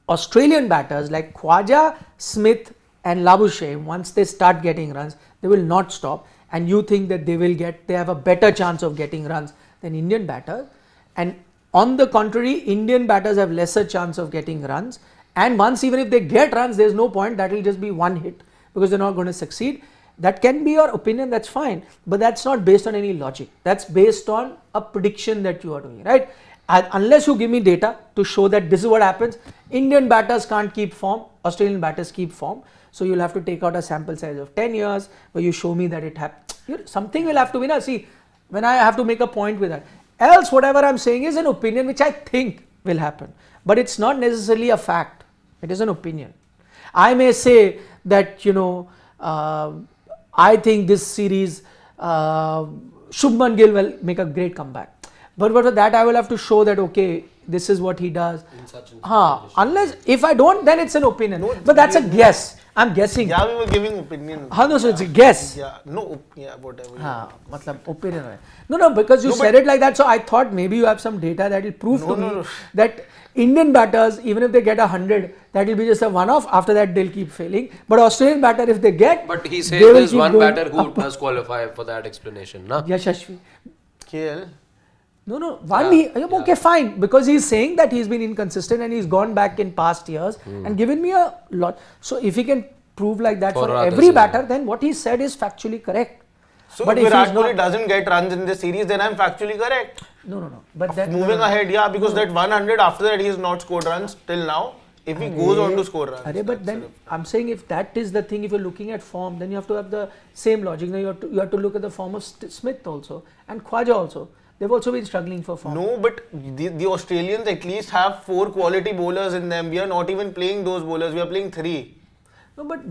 Australian batters like Khwaja, Smith and Labuschagne, once they start getting runs, they will not stop. And you think that they have a better chance of getting runs than Indian batters. And on the contrary, Indian batters have lesser chance of getting runs, and once even if they get runs, there is no point, that will just be one hit because they are not going to succeed. That can be your opinion, that's fine, but that's not based on any logic. That's based on a prediction that you are doing, right? Unless you give me data to show that this is what happens, Indian batters can't keep form, Australian batters keep form. So you'll have to take out a sample size of 10 years where you show me that it happens. Something will have to be, see, when I have to make a point with that. Else, whatever I'm saying is an opinion which I think will happen. But it's not necessarily a fact. It is an opinion. I may say that, I think this series, Shubman Gill will make a great comeback. But for that, I will have to show that, okay, this is what he does. Unless, if I don't, then it's an opinion. But that's a guess. I'm guessing. Yeah, we were giving opinion. No, so it's a guess. Yeah, no, yeah, whatever. मतलब opinion है. No, because you said it like that, so I thought maybe you have some data that will prove to me that Indian batters, even if they get 100, that will be just a one-off. After that, they'll keep failing. But Australian batter, if they get, But he they says will there's keep one going batter who up. does qualify for that explanation, na? Yashashvi. KL. No. Okay, fine. Because he's saying that he's been inconsistent and he's gone back in past years and given me a lot. So if he can prove like that for every batter, then what he said is factually correct. So but if if Virat he's Kohli not, doesn't get runs in this series, then I'm factually correct. No. But then Moving ahead, yeah, because that 100 after that he has not scored runs till now. If he goes on to score runs. But then I'm saying if that is the thing, if you're looking at form, then you have to have the same logic. Now you have to look at the form of Smith also and Khwaja also. They've also been struggling for form. No, but the Australians at least have 4 quality bowlers in them. We are not even playing those bowlers. We are playing 3. No, but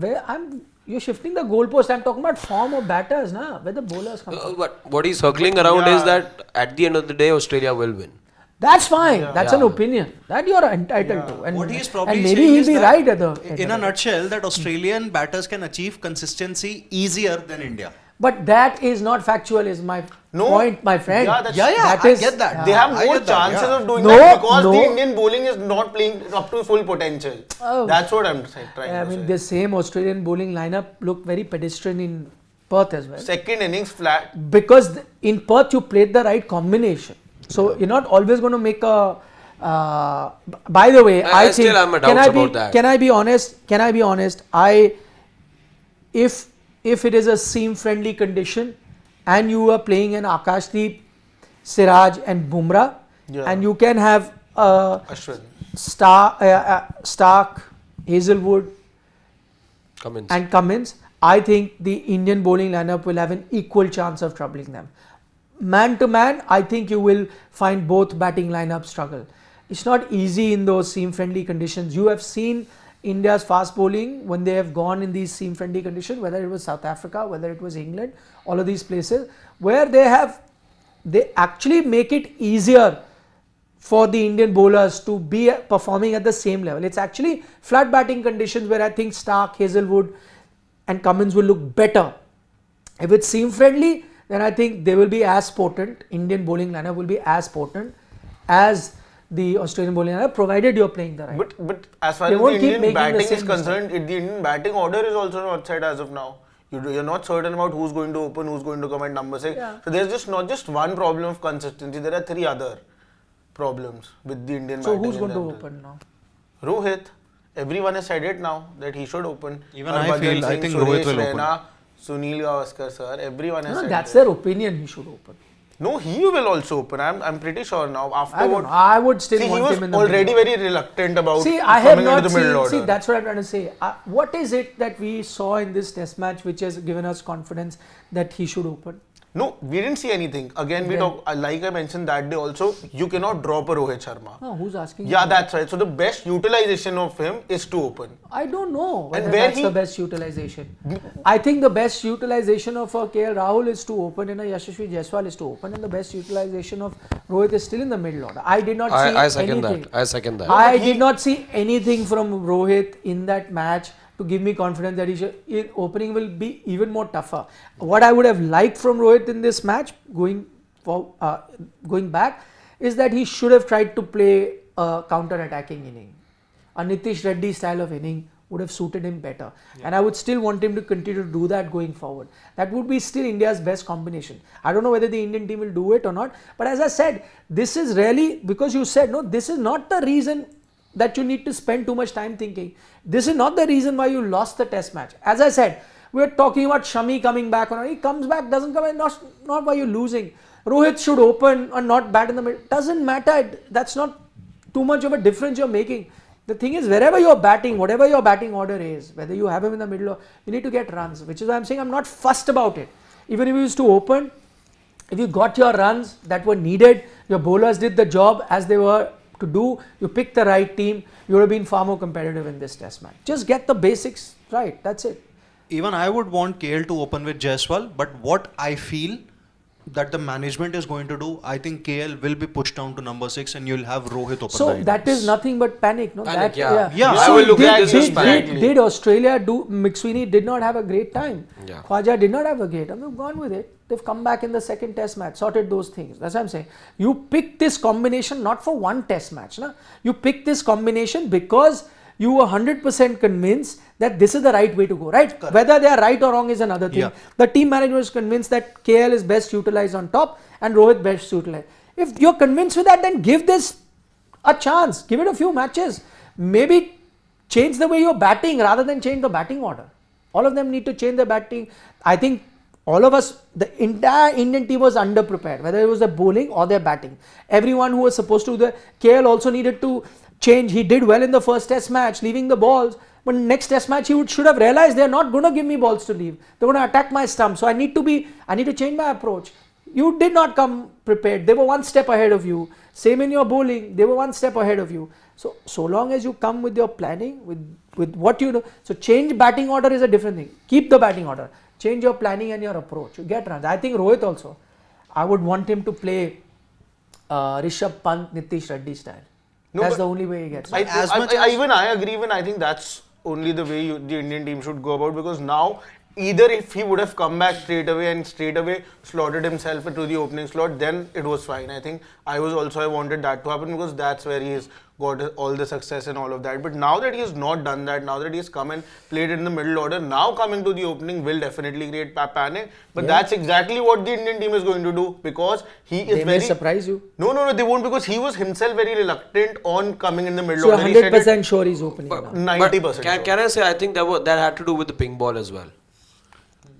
you're shifting the goalpost. I'm talking about form of batters, na? Where the bowlers come from. But what he's circling around is that at the end of the day, Australia will win. That's fine. That's an opinion that you are entitled to. And, What he is probably and maybe saying he'll is be that right at the in a nutshell, that Australian batters can achieve consistency easier than India. But that is not factual, is my point, my friend. Yeah, that's- That I is- get that. They have I more get that, chances yeah. of doing No, that because no. the Indian bowling is not playing up to full potential. Oh. That's what I'm trying I to mean, say. the same Australian bowling lineup looked very pedestrian in Perth as well. Second innings flat. Because in Perth you played the right combination. So you're not always going to make a. By the way, I think. Still have my doubts about that. Can I be honest? If it is a seam-friendly condition, and you are playing an Akashdeep, Siraj, and Bumrah, and you can have Ashwin. Stark, Hazelwood, and Cummins, I think the Indian bowling lineup will have an equal chance of troubling them. Man to man, I think you will find both batting lineups struggle. It's not easy in those seam-friendly conditions. You have seen India's fast bowling when they have gone in these seam-friendly conditions, whether it was South Africa, whether it was England, all of these places, where they actually make it easier for the Indian bowlers to be performing at the same level. It's actually flat batting conditions where I think Stark, Hazelwood and Cummins will look better. If it's seam friendly, then I think they will be as potent, Indian bowling lineup will be as potent as the Australian bowling lineup, provided you're playing the right. But as far They as the won't keep Indian making the batting same is concerned, the Indian batting order is also not set as of now. You're not certain about who's going to open, who's going to come at number 6. Yeah. So there's just not just one problem of consistency. There are 3 other problems with the Indian So batting. who's in going to general. open now? Rohit. Everyone has said it now that he should open. Even I feel, I think Rohit will open. Sunil Gavaskar sir, everyone has No, said that's this. their opinion, he should open. No, he will also open. I'm pretty sure now. After I don't what know. I would still see, want he was him in the already middle. very reluctant about See, I have coming not into the middle seen. order. See, that's what I'm trying to say. What is it that we saw in this test match which has given us confidence that he should open? No, we didn't see anything. Again, we talk, like I mentioned that day also, you cannot drop a Rohit Sharma. No, who's asking? Yeah, you? that's right. So the best utilization of him is to open. I don't know whether where that's he- the best utilization. I think the best utilization of KL Rahul is to open and a Yashasvi Jaiswal is to open, and the best utilization of Rohit is still in the middle order. I did not see I second anything. that. I second that. I did not see anything from Rohit in that match to give me confidence that opening will be even more tougher. What I would have liked from Rohit in this match, going back, is that he should have tried to play a counter-attacking inning. A Nitish Reddy style of inning would have suited him better. And I would still want him to continue to do that going forward. That would be still India's best combination. I don't know whether the Indian team will do it or not. But as I said, this is really, because you said, no, this is not the reason that you need to spend too much time thinking. This is not the reason why you lost the test match. As I said, we're talking about Shami coming back. Or he comes back, doesn't come in, not why you're losing. Rohit should open or not bat in the middle. Doesn't matter. That's not too much of a difference you're making. The thing is, wherever you're batting, whatever your batting order is, whether you have him in the middle or you need to get runs, which is why I'm saying I'm not fussed about it. Even if you used to open, if you got your runs that were needed, your bowlers did the job as they were to do, you picked the right team, you would have been far more competitive in this test match. Just get the basics right, that's it. Even I would want KL to open with Jaiswal, but what I feel that the management is going to do, I think KL will be pushed down to number 6 and you'll have Rohit open So the that innings. is nothing but panic, no? Panic, That, yeah. Yeah. I So will look at did, this as did, panic. did Australia do? McSweeney did not have a great time. Yeah. Khwaja did not have a great time. They've gone with it. They've come back in the second test match, sorted those things. That's what I'm saying. You pick this combination not for one test match. Na? You pick this combination because you were 100% convinced that this is the right way to go, right? Correct. Whether they are right or wrong is another thing. Yeah. The team management is convinced that KL is best utilized on top and Rohit best utilized. If you're convinced with that, then give this a chance. Give it a few matches. Maybe change the way you're batting rather than change the batting order. All of them need to change their batting. I think all of us, the entire Indian team was underprepared, whether it was their bowling or their batting. Everyone who was supposed to, the KL also needed to change. He did well in the first test match, leaving the balls. But next test match, he should have realized they're not going to give me balls to leave. They're going to attack my stump. So I need to change my approach. You did not come prepared. They were one step ahead of you. Same in your bowling. They were one step ahead of you. So long as you come with your planning, with what you know. So change batting order is a different thing. Keep the batting order. Change your planning and your approach. You get runs. I think Rohit also. I would want him to play Rishabh Pant, Nitish Reddy style. No, That's but the only way he gets. I agree. Even I think that's only the way the Indian team should go about, because now either if he would have come back straight away slotted himself into the opening slot, then it was fine. I think I wanted that to happen because that's where he's got all the success and all of that. But now that he has not done that, now that he's come and played in the middle order, now coming to the opening will definitely create panic. But that's exactly what the Indian team is going to do, because he is They may surprise you. No, they won't, because he was himself very reluctant on coming in the middle So order. you're 100% sure he's opening now. 90% sure. Can I say, I think that had to do with the ping ball as well.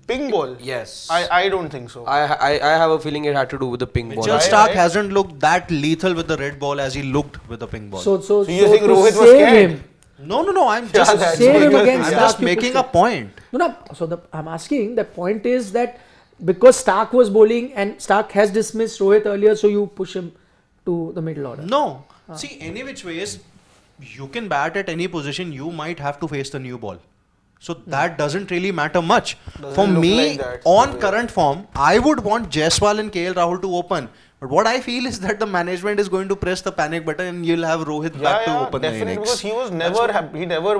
Ping ball? Yes. I don't think so. I have a feeling it had to do with the ping ball. Mitchell Stark hasn't looked that lethal with the red ball as he looked with the pink ball. So you think to Rohit was save scared? him, No, I'm just Save him against I'm Stark, just you making pushed a point. No. So I'm asking, the point is that because Stark was bowling and Stark has dismissed Rohit earlier, so you push him to the middle order. No. See, any which ways, you can bat at any position, you might have to face the new ball. So that doesn't really matter much. For me, on current form, I would want Jaiswal and KL Rahul to open. But what I feel is that the management is going to press the panic button and you'll have Rohit back to open the innings. Because he was never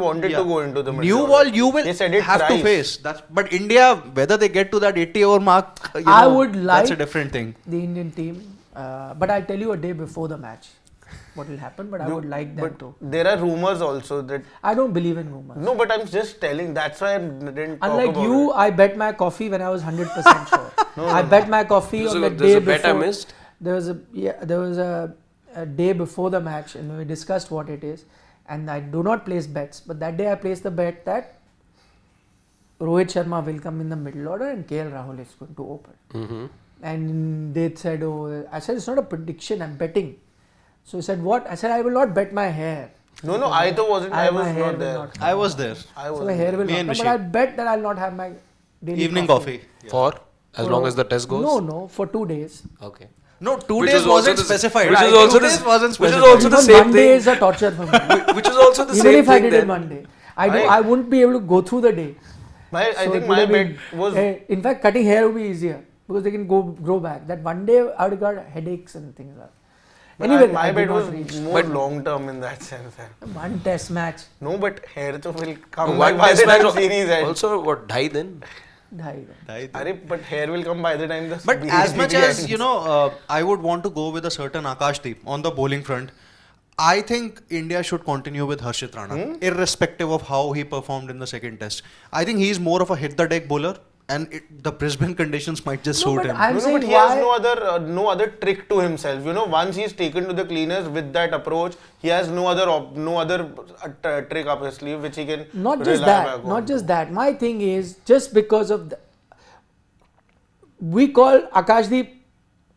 wanted to go into the middle New order. ball you will They said it have to thrice. face. But India, whether they get to that 80 over mark, I would like that's a different thing. the Indian team, but I'll tell you a day before the match what will happen, but I would like them to. There are rumors also that... I don't believe in rumors. No, but I'm just telling, that's why I didn't talk Unlike about you, it. I bet my coffee when I was 100% sure. I bet my coffee on the day a bet I before. missed. There was a day before the match and we discussed what it is, and I do not place bets, but that day I placed the bet that Rohit Sharma will come in the middle order and KL Rahul is going to open. And they said, I said it's not a prediction, I'm betting. So he said, what? I said, I will not bet my hair. No, I was My not hair will there. not come. I was there. So my hair will Me not and come, but Rishi. I bet that I'll not have my daily Evening coffee. For as long as the test goes? No, for 2 days. Okay. No, 2 Which days is also wasn't the- specified. which is 2 also days the- wasn't which is specified. also the Even same one day thing. is a torture for me. Which is also the Even same if I thing did then. it one day. I wouldn't be able to go through the day. I So think it my would have bet been- was... in fact, cutting hair would be easier because they can grow back. That one day I would have got headaches and things like that. Anyway, my I bet did was not reach. more long term in that sense. One test match. No, but hair to will come One back by test the match time series ends. also what, dhai then? But hair will come by the time the But as much series as, ends. I would want to go with a certain Akashdeep on the bowling front, I think India should continue with Harshit Rana, irrespective of how he performed in the second test. I think he's more of a hit the deck bowler, and the Brisbane conditions might just suit him. I'm No, saying but he why, has no other trick to himself. Once he's taken to the cleaners with that approach, he has no other trick up his sleeve which he can not just rely that, back not on. just that. My thing is just because of we call Akashdeep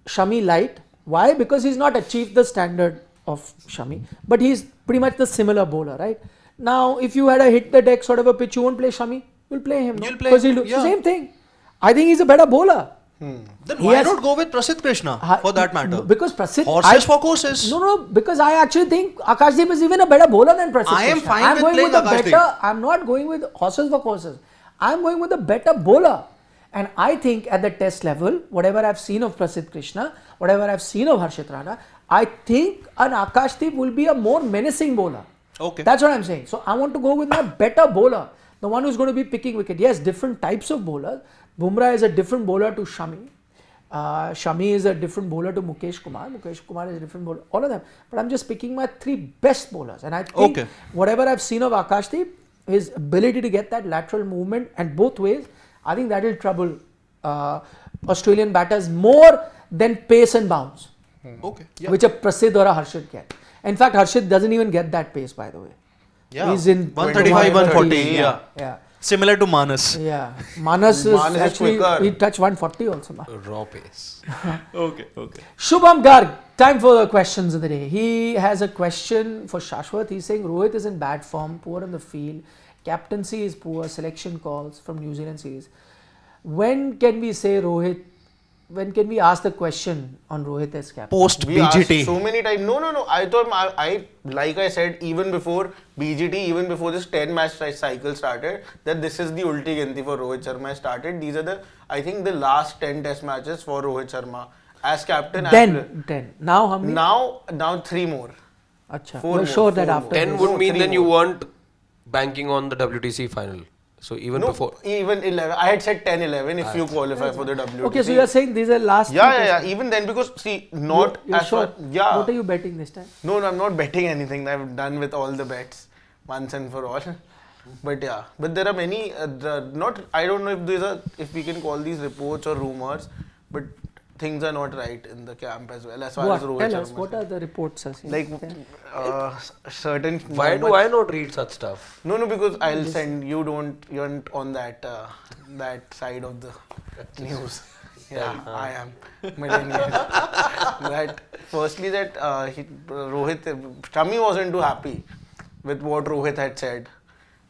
Shami light. Why? Because he's not achieved the standard of Shami, but he's pretty much the similar bowler, right? Now, if you had a hit the deck sort of a pitch, you won't play Shami. You'll play him. You'll play because him, he'll do yeah. same thing. I think he's a better bowler. Then He why has- not go with Prasidh Krishna for that matter? Because Prasidh... Horses for courses. No, because I actually think Akashdeep is even a better bowler than Prasidh I am Krishna. fine I'm with going playing with a Akashdeep. better... I'm not going with horses for courses. I'm going with a better bowler. And I think at the test level, whatever I've seen of Prasidh Krishna, whatever I've seen of Harshit Rana, I think an Akashdeep will be a more menacing bowler. Okay. That's what I'm saying. So I want to go with my better bowler, the one who's going to be picking wicket. Yes, different types of bowlers. Bumrah is a different bowler to Shami. Shami is a different bowler to Mukesh Kumar. Mukesh Kumar is a different bowler. All of them. But I'm just picking my 3 best bowlers. And I think whatever I've seen of Akashdeep, his ability to get that lateral movement and both ways, I think that will trouble Australian batters more than pace and bounce. Okay. Yeah. Which a Prasidh or a Harshit get. In fact, Harshit doesn't even get that pace, by the way. Yeah. He's in 135, 140. Yeah. Similar to Manas. Yeah. Manas is Manas is actually, quicker. he touched 140 also. Raw pace. Okay. Shubham Garg, time for the questions of the day. He has a question for Shashwat. He's saying Rohit is in bad form, poor on the field, captaincy is poor, selection calls from New Zealand series. When can we say Rohit, when can we ask the question on Rohit as captain? Post We asked BGT. so many times. No. I thought, like I said, even before BGT, even before this 10-match cycle started, that this is the ulti ginti for Rohit Sharma started. These are I think the last 10 test matches for Rohit Sharma as captain. 10. Now how many? Now 3 more. Achha. Four You're more, sure that four after more. 10 this- would No, mean 3 then you more. weren't banking on the WTC final. So even No, before. even 11. I had said 10-11 if you qualify for the WTC. Okay, so you're saying these are last three Yeah. tests. Even then, because see, not You're as sure? far. Yeah. What are you betting this time? No, I'm not betting anything. I've done with all the bets once and for all. But yeah, but there are many. I don't know if we can call these reports or rumors, but things are not right in the camp as well. As far as What? Rohit Tell us, Sharma what is are the reports? like certain. Why do I not read such stuff? No, because I'll send you. You're on that that side of the news. Yeah, I am. Millennial. That firstly, Rohit Shami wasn't too happy with what Rohit had said,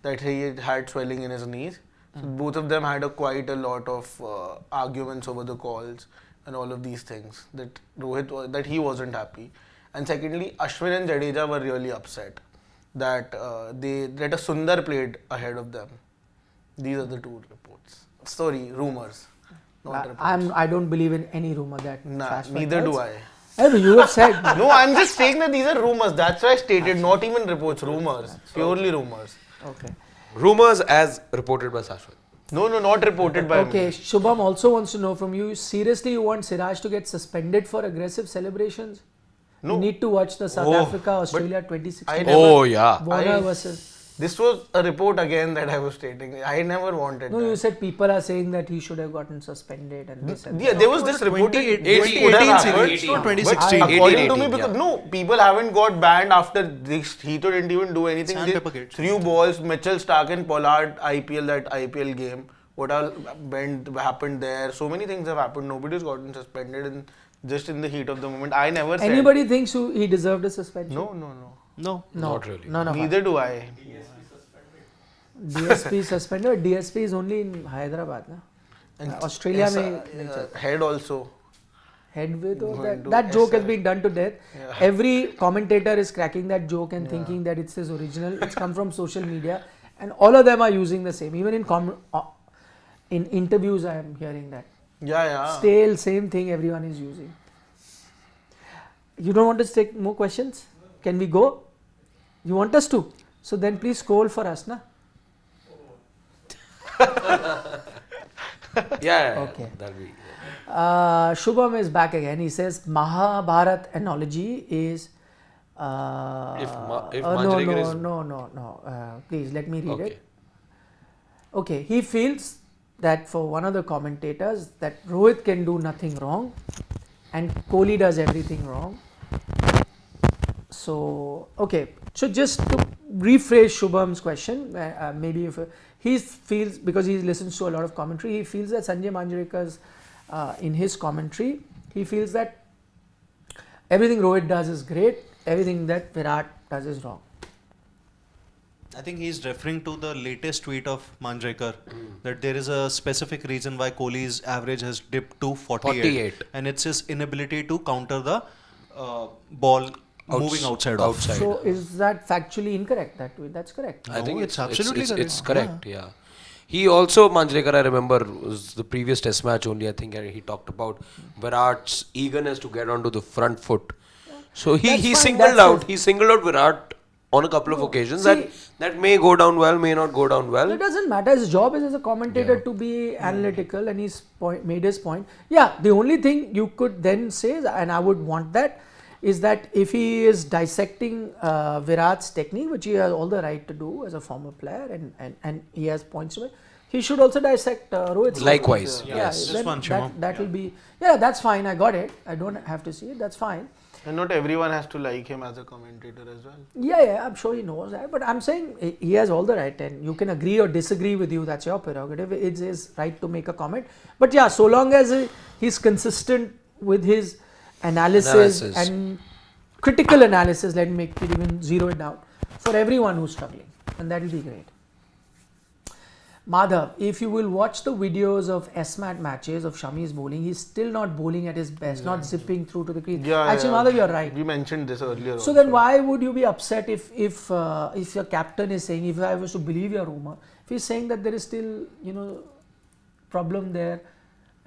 that he had swelling in his knees. So both of them had quite a lot of arguments over the calls and all of these things. That he wasn't happy, and secondly, Ashwin and Jadeja were really upset that that a Sundar played ahead of them. These are the 2 reports. Sorry, rumors. Not reports. I don't believe in any rumor that. Nah, Shashwat neither tells. do I. Hey, you have said. No, I'm just saying that these are rumors. That's why I stated, not even reports, rumors. Purely rumors. Okay. Rumors as reported by Shashwat. No, not reported by Okay, me. Shubham also wants to know from you, seriously you want Siraj to get suspended for aggressive celebrations? No. You need to watch the South Africa Australia 2016 I never- Oh, yeah. Warner I- versus. This was a report again that I was stating. I never wanted No, that. you said people are saying that he should have gotten suspended and this and Yeah, there was this report. 2018 series, no, 2016. But according to 18, me, because yeah. no, people haven't got banned after this. Heathrow didn't even do anything. They Sandpaper gate. threw balls. Mitchell Stark and Pollard that IPL game. What all happened there? So many things have happened. Nobody's gotten suspended just in the heat of the moment. I never said. Anybody thinks he deserved a suspension? No. No. No, Not really. none of us. Neither do I. DSP suspended. DSP is only in Hyderabad, na? Australia mein Head also. head with or Going to that joke has SRI. been done to death. Yeah. Every commentator is cracking that joke and thinking that it's his original. It's come from social media, and all of them are using the same. Even in interviews, I am hearing that Yeah. stale same thing everyone is using. You don't want us to take more questions? Can we go? You want us to? So then please scroll for us, na? Yeah. Okay. That'll be. Shubham is back again. He says Mahabharat analogy is. If no, Manjrekar is- no. Please let me read Okay. it. Okay, he feels that for one of the commentators that Rohit can do nothing wrong, and Kohli does everything wrong. So okay, so just to rephrase Shubham's question, maybe if he feels, because he listens to a lot of commentary, he feels that Sanjay Manjrekar's in his commentary, he feels that everything Rohit does is great, everything that Virat does is wrong. I think he's referring to the latest tweet of Manjrekar that there is a specific reason why Kohli's average has dipped to 48. And it's his inability to counter the ball moving outside off. Outside. So is that factually incorrect? That tweet? That's correct. I think No, it's absolutely it's correct. correct. Yeah. He also, Manjrekar, I remember, was the previous test match only, I think he talked about Virat's eagerness to get onto the front foot. So That's he fine, singled that's out, his- he singled out Virat on a couple of occasions see- that may go down well, may not go down well. It doesn't matter. His job is as a commentator to be analytical, and he's made his point. Yeah, the only thing you could then say, and I would want that, is that if he is dissecting Virat's technique, which he has all the right to do as a former player, and he has points to it, he should also dissect Rohit's technique. Likewise, Yeah, yes. Just one, Shima. that will be, yeah, that's fine. I got it. I don't have to see it. That's fine. And not everyone has to like him as a commentator as well. Yeah, I'm sure he knows that. But I'm saying he has all the right, and you can agree or disagree with you. That's your prerogative. It's his right to make a comment. But yeah, so long as he's consistent with his analysis and critical analysis, let me make it even zero it down for everyone who's struggling, and that will be great. Madhav, if you will watch the videos of SMAT matches of Shami's bowling, he's still not bowling at his best, not zipping through to the crease. Actually, Madhav, you're right. We mentioned this earlier. So then why would you be upset if your captain is saying, if I was to believe your rumor, if he's saying that there is still, problem there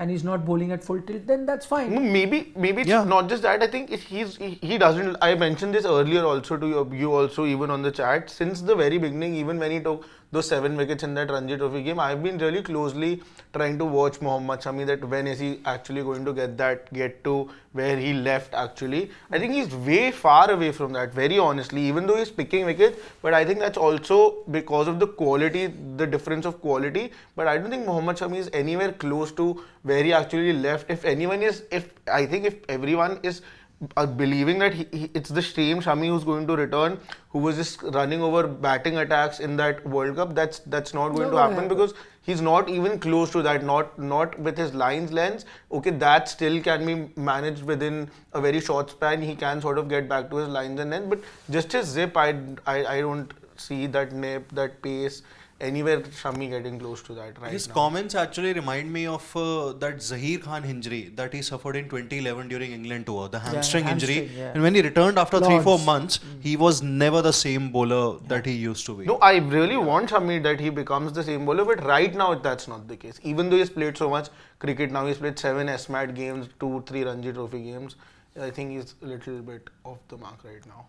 and he's not bowling at full tilt, then that's fine. Maybe it's not just that. I think he doesn't. I mentioned this earlier also to you also, even on the chat. Since the very beginning, even when he took those 7 wickets in that Ranji Trophy game, I've been really closely trying to watch Mohammad Shami, that when is he actually going to get to where he left actually. I think he's way far away from that, very honestly, even though he's picking wickets, but I think that's also because of the quality, the difference of quality. But I don't think Mohammad Shami is anywhere close to where he actually left. If everyone is believing that it's the same Shami who's going to return, who was just running over batting attacks in that World Cup, that's not going to happen, because he's not even close to that, not with his lines lengths. Okay, that still can be managed within a very short span. He can sort of get back to his lines and length, but just his zip, I don't see that nip, that pace, anywhere Shami getting close to that right His now. comments actually remind me of that Zaheer Khan injury that he suffered in 2011 during England tour, the hamstring injury. yeah. And when he returned after 3-4 Lords. months, he was never the same bowler that he used to be. No, I really want Shami that he becomes the same bowler, but right now that's not the case. Even though he's played so much cricket now, he's played 7 SMAT games, 2-3 Ranji Trophy games. I think he's a little bit off the mark right now.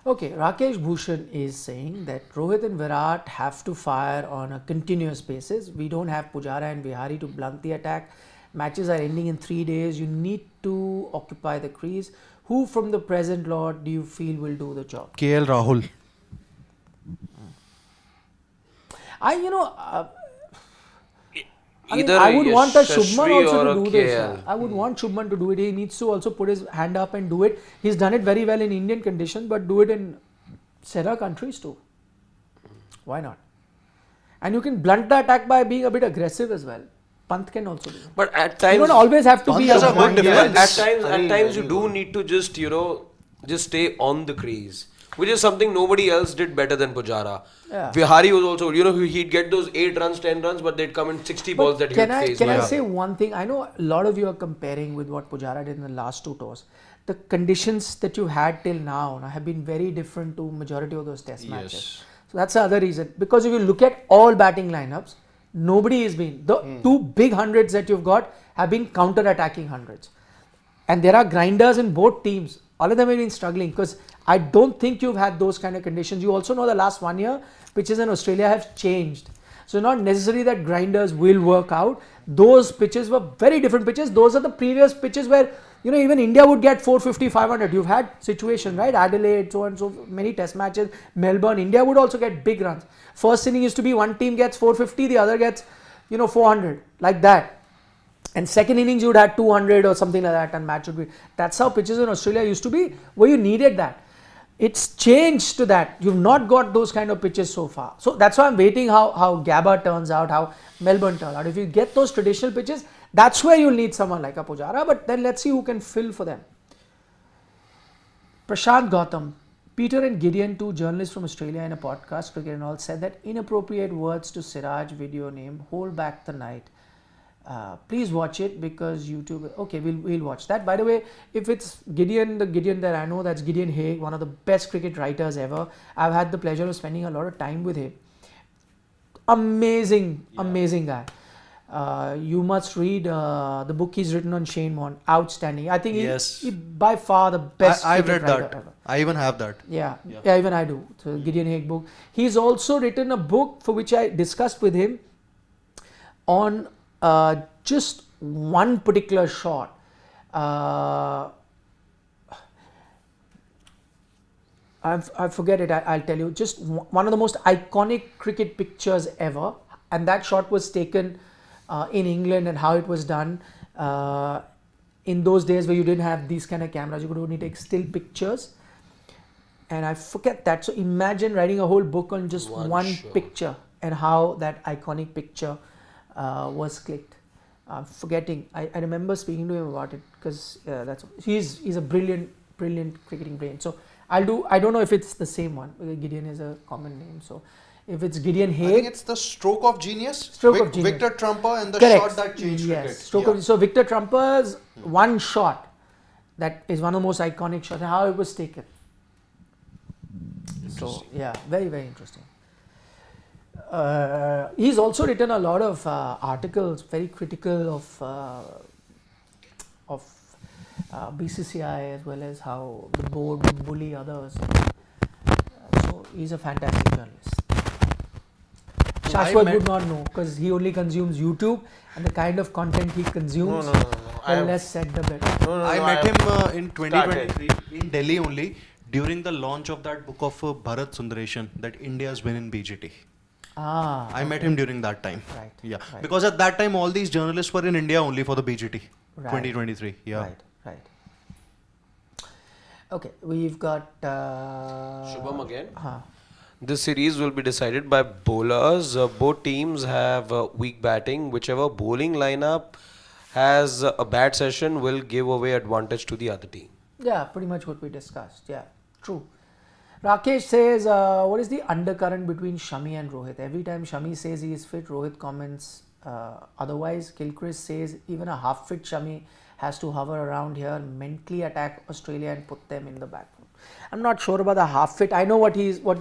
Okay, Rakesh Bhushan is saying that Rohit and Virat have to fire on a continuous basis. We don't have Pujara and Vihari to blunt the attack. Matches are ending in 3 days. You need to occupy the crease. Who from the present lot do you feel will do the job? KL Rahul. I would want a Shubman Yashasvi also or to a do this. KL. I would want Shubman to do it. He needs to also put his hand up and do it. He's done it very well in Indian conditions, but do it in Sera countries too. Why not? And you can blunt the attack by being a bit aggressive as well. Pant can also do it. But at times, You don't always have to Pant be has a one good guy. defense. at times you do need to just stay on the crease, which is something nobody else did better than Pujara. Yeah. Vihari was also, he'd get those 8 runs, 10 runs, but they'd come in 60 balls that he would face. Can I say one thing? I know a lot of you are comparing with what Pujara did in the last 2 tours. The conditions that you had till now have been very different to majority of those test matches. So that's the other reason. Because if you look at all batting lineups, nobody has been. The 2 big hundreds that you've got have been counter-attacking hundreds. And there are grinders in both teams. All of them have been struggling because I don't think you've had those kind of conditions. You also know the last 1 year, pitches in Australia have changed. So not necessarily that grinders will work out. Those pitches were very different pitches. Those are the previous pitches where, even India would get 450, 500. You've had situations, right? Adelaide, so and so many test matches. Melbourne, India would also get big runs. First inning used to be one team gets 450, the other gets, 400, like that. And second innings you would have 200 or something like that, and match would be. That's how pitches in Australia used to be, where you needed that. It's changed to that. You've not got those kind of pitches so far. So that's why I'm waiting how Gabba turns out, how Melbourne turns out. If you get those traditional pitches, that's where you'll need someone like a Pujara, but then let's see who can fill for them. Prashant Gautam, Peter and Gideon, 2 journalists from Australia in a podcast, Cricket and All, said that inappropriate words to SIRAJ video name, Hold Back the Night. Please watch it because YouTube. Okay, we'll watch that. By the way, if it's Gideon, the Gideon that I know, that's Gideon Haig, one of the best cricket writers ever. I've had the pleasure of spending a lot of time with him. amazing guy. You must read the book he's written on Shane Warne. Outstanding. I think Yes. he by far the best. I've cricket read writer that. ever. I even have that. Yeah, even I do. So Gideon Haigh book. He's also written a book for which I discussed with him on just one particular shot. I forget it. I'll tell you. Just one of the most iconic cricket pictures ever, and that shot was taken in England, and how it was done in those days where you didn't have these kind of cameras. You could only take still pictures, and I forget that. So imagine writing a whole book on just one shot. picture and how that iconic picture was clicked. I'm forgetting. I remember speaking to him about it because he's a brilliant cricketing brain. So I don't know if it's the same one. Gideon is a common name. So if it's Gideon I Haigh, think it's the stroke of genius. Stroke of genius. Victor Trumper and the correct. shot that changed yes. cricket. Stroke Yeah. of, so Victor Trumper's one shot, that is one of the most iconic shots. How it was taken. So yeah, very interesting. He's also written a lot of articles, very critical of BCCI, as well as how the board would bully others. So he's a fantastic journalist. Shashwat would not know because he only consumes YouTube, and the kind of content he consumes, No. the less said the better. I met him in 2023 in Delhi only during the launch of that book of Bharat Sundareshan, that India's win in BGT. I met him during that time. Right. Yeah. Right. Because at that time all these journalists were in India only for the BGT. Right. 2023. Yeah. Right. Okay, we've got Shubham again. Huh. This series will be decided by bowlers. Both teams have weak batting. Whichever bowling lineup has a bad session will give away advantage to the other team. Yeah, pretty much what we discussed. Yeah, true. Rakesh says, what is the undercurrent between Shami and Rohit? Every time Shami says he is fit, Rohit comments otherwise. Gilchrist says even a half-fit Shami has to hover around here, mentally attack Australia and put them in the back foot. I'm not sure about the half-fit. I know what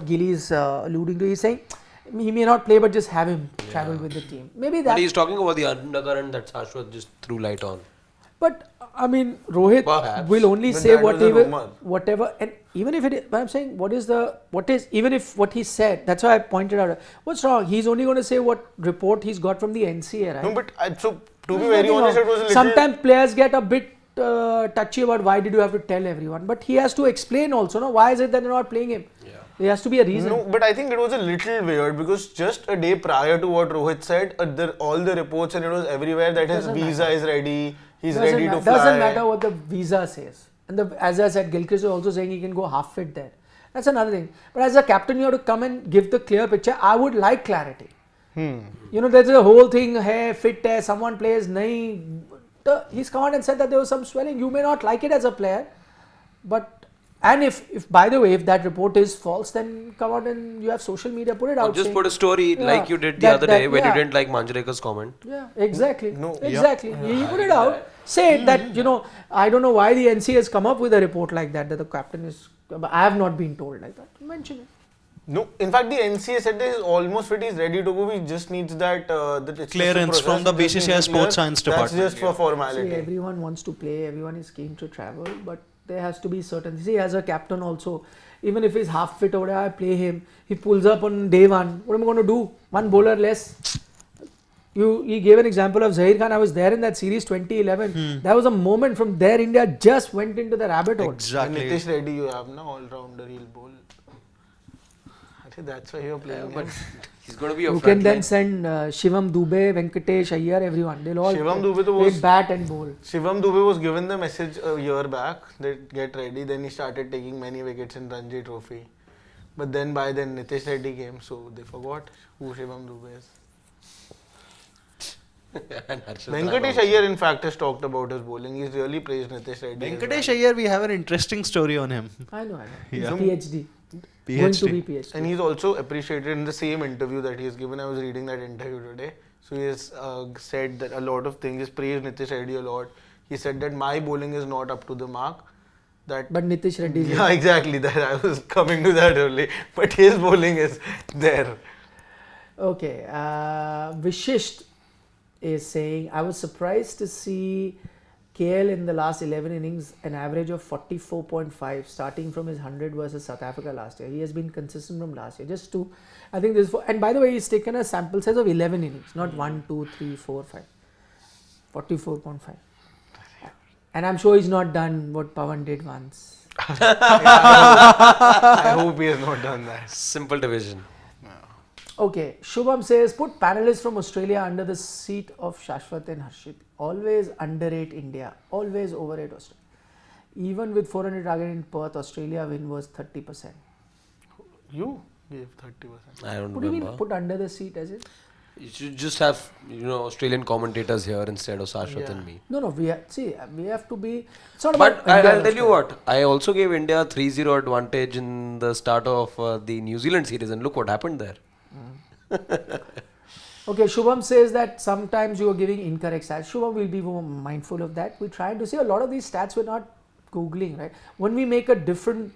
Gilly is alluding to. He's saying he may not play, but just have him travel with the team. Maybe that. But he's talking about the undercurrent that Shashwat just threw light on. But I mean, Rohit Perhaps. will only But say that was a rumor. whatever, and even if it is, but I'm saying, even if what he said, that's why I pointed out, what's wrong? He's only going to say what report he's got from the NCA, right? No, but so to be There's very nothing honest, wrong. it was a little. Sometimes players get a bit touchy about why did you have to tell everyone, but he has to explain also, no? Why is it that they're not playing him? Yeah. There has to be a reason. No, but I think it was a little weird because just a day prior to what Rohit said, all the reports and it was everywhere that his Doesn't visa matter. is ready, he's Doesn't ready to ma- fly. Doesn't matter what the visa says. And as I said, Gilchrist is also saying he can go half fit there. That's another thing. But as a captain, you have to come and give the clear picture. I would like clarity. You know, there's a whole thing, hey, fit hai, someone plays, nahi. He's come out and said that there was some swelling. You may not like it as a player, but and if by the way, if that report is false, then come out and you have social media, put it Or out. just saying- put a story Yeah, like you did the that- other day that- when yeah. you didn't like Manjrekhar's comment. Yeah, exactly. No. Exactly. You put it out. Say it that, you know, I don't know why the NCA has come up with a report like that the captain is. I have not been told like that. Mention it. No, in fact, the NCA said that he's almost fit, he's ready to go. He just needs that it's Clearance just a from the process, it just BCCI needs to Sports clear. Science That's Department. just for formality. See, everyone wants to play, everyone is keen to travel, but there has to be certain. See, as a captain also, even if he's half fit or whatever, I play him. He pulls up on day one. What am I going to do? One bowler less. He gave an example of Zahir Khan. I was there in that series 2011. That was a moment from there. India just went into the rabbit hole. And Exactly. Nitish Reddy, you have now all-rounder, he'll bowl. I think that's why you're playing. But him. he's going to be a You front can then line. send Shivam Dubey, Venkatesh, Iyer, everyone. They'll all Shivam play. Dubey to They'll was- bat and bowl. Shivam Dubey was given the message a year back that get ready. Then he started taking many wickets in Ranji Trophy. But then by then Nitish Reddy came, so they forgot who Shivam Dubey is. And Harshad Venkatesh Rana Iyer in fact has talked about his bowling. He's really praised Nitish Reddy. as Venkatesh well. Iyer, we have an interesting story on him. I know. He's Yeah. PhD. Going to be PhD. And he's also appreciated in the same interview that he has given. I was reading that interview today. So he has said that a lot of things. He's praised Nitish Reddy a lot. He said that my bowling is not up to the mark. That But Nitish Reddy is yeah, exactly. That I was coming to that early. But his bowling is there. Okay, Vishisht is saying, I was surprised to see KL in the last 11 innings an average of 44.5 starting from his 100 versus South Africa last year. He has been consistent from last year. Just to, I think this, and by the way, he's taken a sample size of 11 innings, not 1, 2, 3, 4, 5. 44.5. And I'm sure he's not done what Pawan did once. I hope he has not done that. Simple division. Okay, Shubham says, put panelists from Australia under the seat of Shashwat and Harshit. Always underrate India. Always overrate Australia. Even with 400 target in Perth, Australia win was 30%. You gave 30%. I don't What do you mean remember. put under the seat as it? You should just have, Australian commentators here instead of Shashwat and me. No, we have to be, it's not about But India I'll tell you Australia. what, I also gave India 3-0 advantage in the start of the New Zealand series, and look what happened there. Okay, Shubham says that sometimes you are giving incorrect stats. Shubham will be more mindful of that. We're trying to see a lot of these stats we're not Googling, right? When we make a different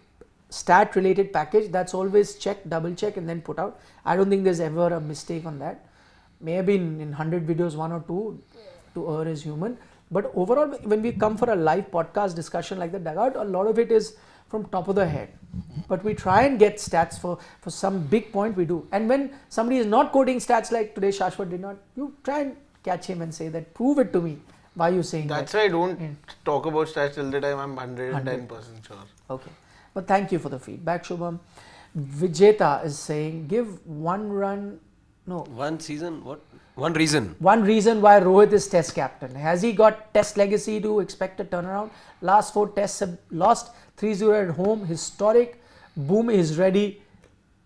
stat related package, that's always check, double check and then put out. I don't think there's ever a mistake on that. Maybe in 100 videos, 1 or 2 to err is human. But overall, when we come for a live podcast discussion like the Dugout, a lot of it is from top of the head. But we try and get stats for some big point we do. And when somebody is not quoting stats like today Shashwat did not, you try and catch him and say that, prove it to me. Why are you saying That's that? why I don't talk about stats till the time I'm 110% sure. Okay. But thank you for the feedback, Shubham. Vijeta is saying, give one run, no, One season, what? One reason. one reason why Rohit is test captain. Has he got test legacy to expect a turnaround? Last 4 tests have lost, 3-0 at home, historic. Boom is ready.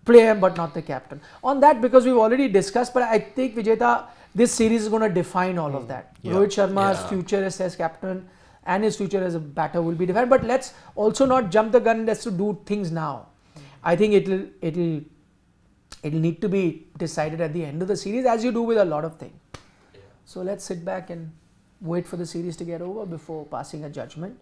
Play him but not the captain. On that, because we've already discussed, but I think Vijeta, this series is going to define all of that. Yeah. Rohit Sharma's Yeah. future as test captain and his future as a batter will be defined. But let's also not jump the gun. Let's do things now. I think it'll need to be decided at the end of the series, as you do with a lot of things. So let's sit back and wait for the series to get over before passing a judgment.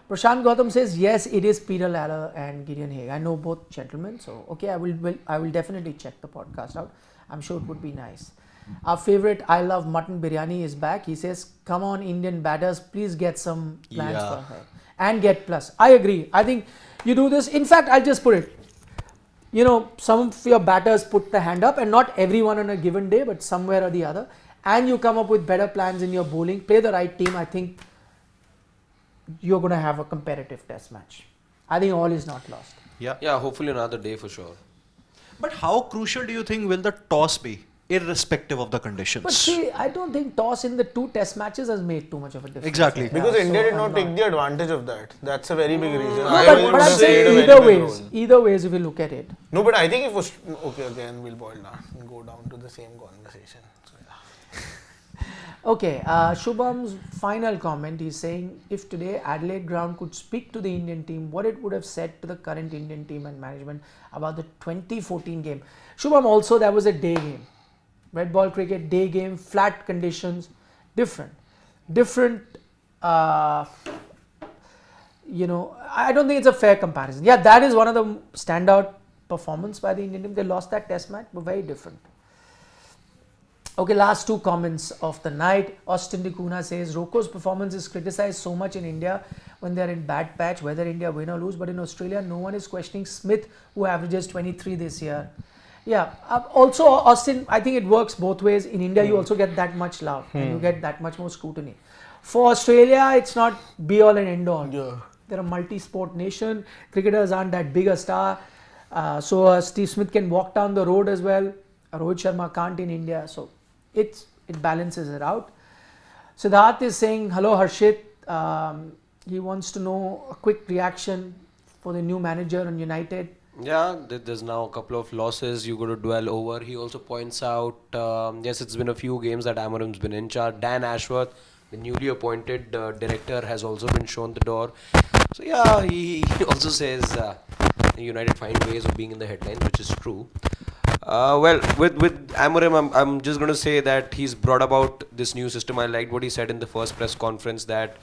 Prashant Gautam says, yes, it is Peter Lalor and Gideon Haig. I know both gentlemen, so okay, I will definitely check the podcast out. I'm sure it would be nice. Our favorite I Love Mutton Biryani is back. He says, come on Indian batters, please get some plans Yeah. for her. And get plus. I agree. I think you do this. In fact, I'll just put it. Some of your batters put the hand up, and not everyone on a given day, but somewhere or the other. And you come up with better plans in your bowling, play the right team. I think you're going to have a competitive test match. I think all is not lost. Yeah, hopefully another day for sure. But how crucial do you think will the toss be, irrespective of the conditions? But see, I don't think toss in the 2 test matches has made too much of a difference. Exactly. Because Yeah, India so did I'm not take the advantage of that. That's a very big reason. No, Otherwise, but it would I'm have played saying a either very big ways. role. Either ways, if you look at it. No, but I think it was okay. Again, we'll boil down and go down to the same conversation. So, yeah. Okay, Shubham's final comment, he's saying, if today Adelaide Ground could speak to the Indian team, what it would have said to the current Indian team and management about the 2014 game. Shubham, also that was a day game. Red ball cricket, day game, flat conditions, different. I don't think it's a fair comparison. Yeah, that is one of the standout performance by the Indian team. They lost that test match, but very different. Okay, last 2 comments of the night. Austin Dikuna says, Roko's performance is criticized so much in India when they're in bad patch, whether India win or lose. But in Australia, no one is questioning Smith, who averages 23 this year. Yeah, also Austin, I think it works both ways. In India, you also get that much love and you get that much more scrutiny. For Australia, it's not be all and end all. Yeah. They're a multi-sport nation. Cricketers aren't that big a star. So Steve Smith can walk down the road as well. Rohit Sharma can't in India. So it balances it out. Siddharth is saying, hello Harshit. He wants to know a quick reaction for the new manager on United. Yeah, there's now a couple of losses you got to dwell over. He also points out, yes, it's been a few games that Amorim's been in charge. Dan Ashworth, the newly appointed director, has also been shown the door. So yeah, he also says United find ways of being in the headlines, which is true. Well, with Amorim, I'm just going to say that he's brought about this new system. I liked what he said in the first press conference, that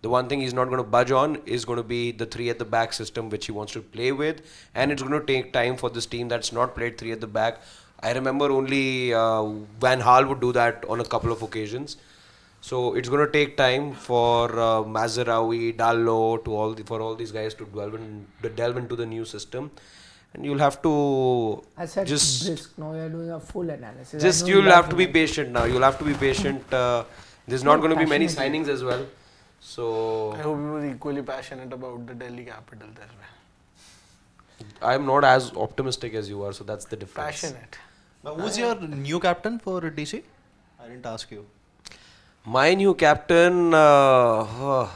the one thing he's not going to budge on is going to be the 3 at the back system, which he wants to play with. And it's going to take time for this team that's not played 3 at the back. I remember only Van Gaal would do that on a couple of occasions. So it's going to take time for Mazraoui, Dallo, for all these guys to delve into the new system, and you'll have to I said just brisk. No, you're doing a full analysis. just you'll have to be patient now. You'll have to be patient. There's not going to be many passionate. signings as well. So I hope he was equally passionate about the Delhi Capitals as well. I'm not as optimistic as you are, so that's the difference. Passionate. Now, who's your new captain for DC? I didn't ask you. My new captain, Akshar,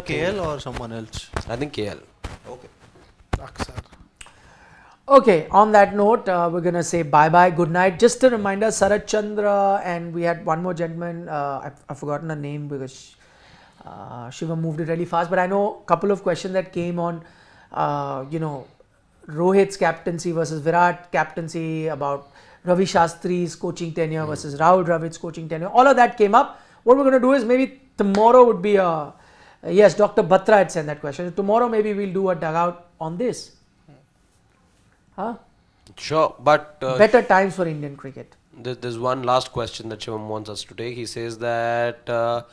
KL or someone else? I think KL. Okay. Aksar. Okay, on that note, we're going to say bye-bye, good night. Just a reminder, SIRAJ Chandra, and we had one more gentleman, I've forgotten her name because Shiva moved it really fast, but I know a couple of questions that came on, Rohit's captaincy versus Virat captaincy, about Ravi Shastri's coaching tenure versus Rahul Dravid's coaching tenure. All of that came up. What we're going to do is maybe tomorrow would be yes, Dr. Batra had sent that question. Tomorrow maybe we'll do a dugout on this. Huh? Sure, but Better times for Indian cricket. there's one last question that Shivam wants us to take. He says that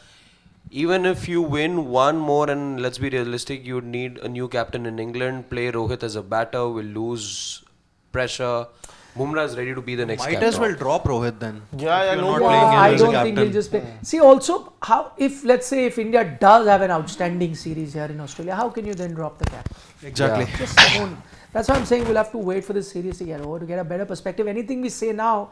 even if you win one more, and let's be realistic, you would need a new captain in England, play Rohit as a batter, will lose pressure. Bumrah is ready to be the next Might captain. as well drop Rohit then. Yeah, If you're no not problem. playing him I as a don't think captain. he'll just play. See, also, how if let's say if India does have an outstanding series here in Australia, how can you then drop the captain? Exactly. Yeah. Just don't. That's why I'm saying we'll have to wait for this series to get over to get a better perspective. Anything we say now,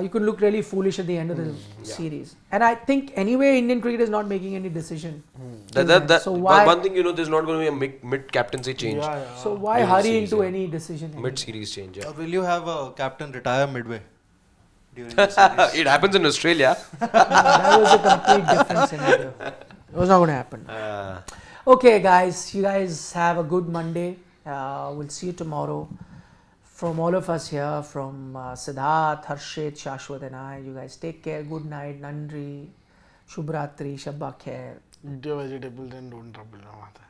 you can look really foolish at the end of the series. And I think anyway, Indian cricket is not making any decision. So why? One thing there's not going to be a mid-captaincy change. Yeah, yeah. So why During the hurry series, into yeah. any decision? anyway? Mid-series change, yeah. Or will you have a captain retire midway during the series? It happens in Australia. No, that was a complete different scenario. It was not going to happen. Okay, guys. You guys have a good Monday. We'll see you tomorrow. From all of us here, from Siddharth, Harshit, Shashwat and I, you guys take care. Good night. Nandri, Shubhratri, Shabba Khair. Eat your vegetables and don't trouble your mother.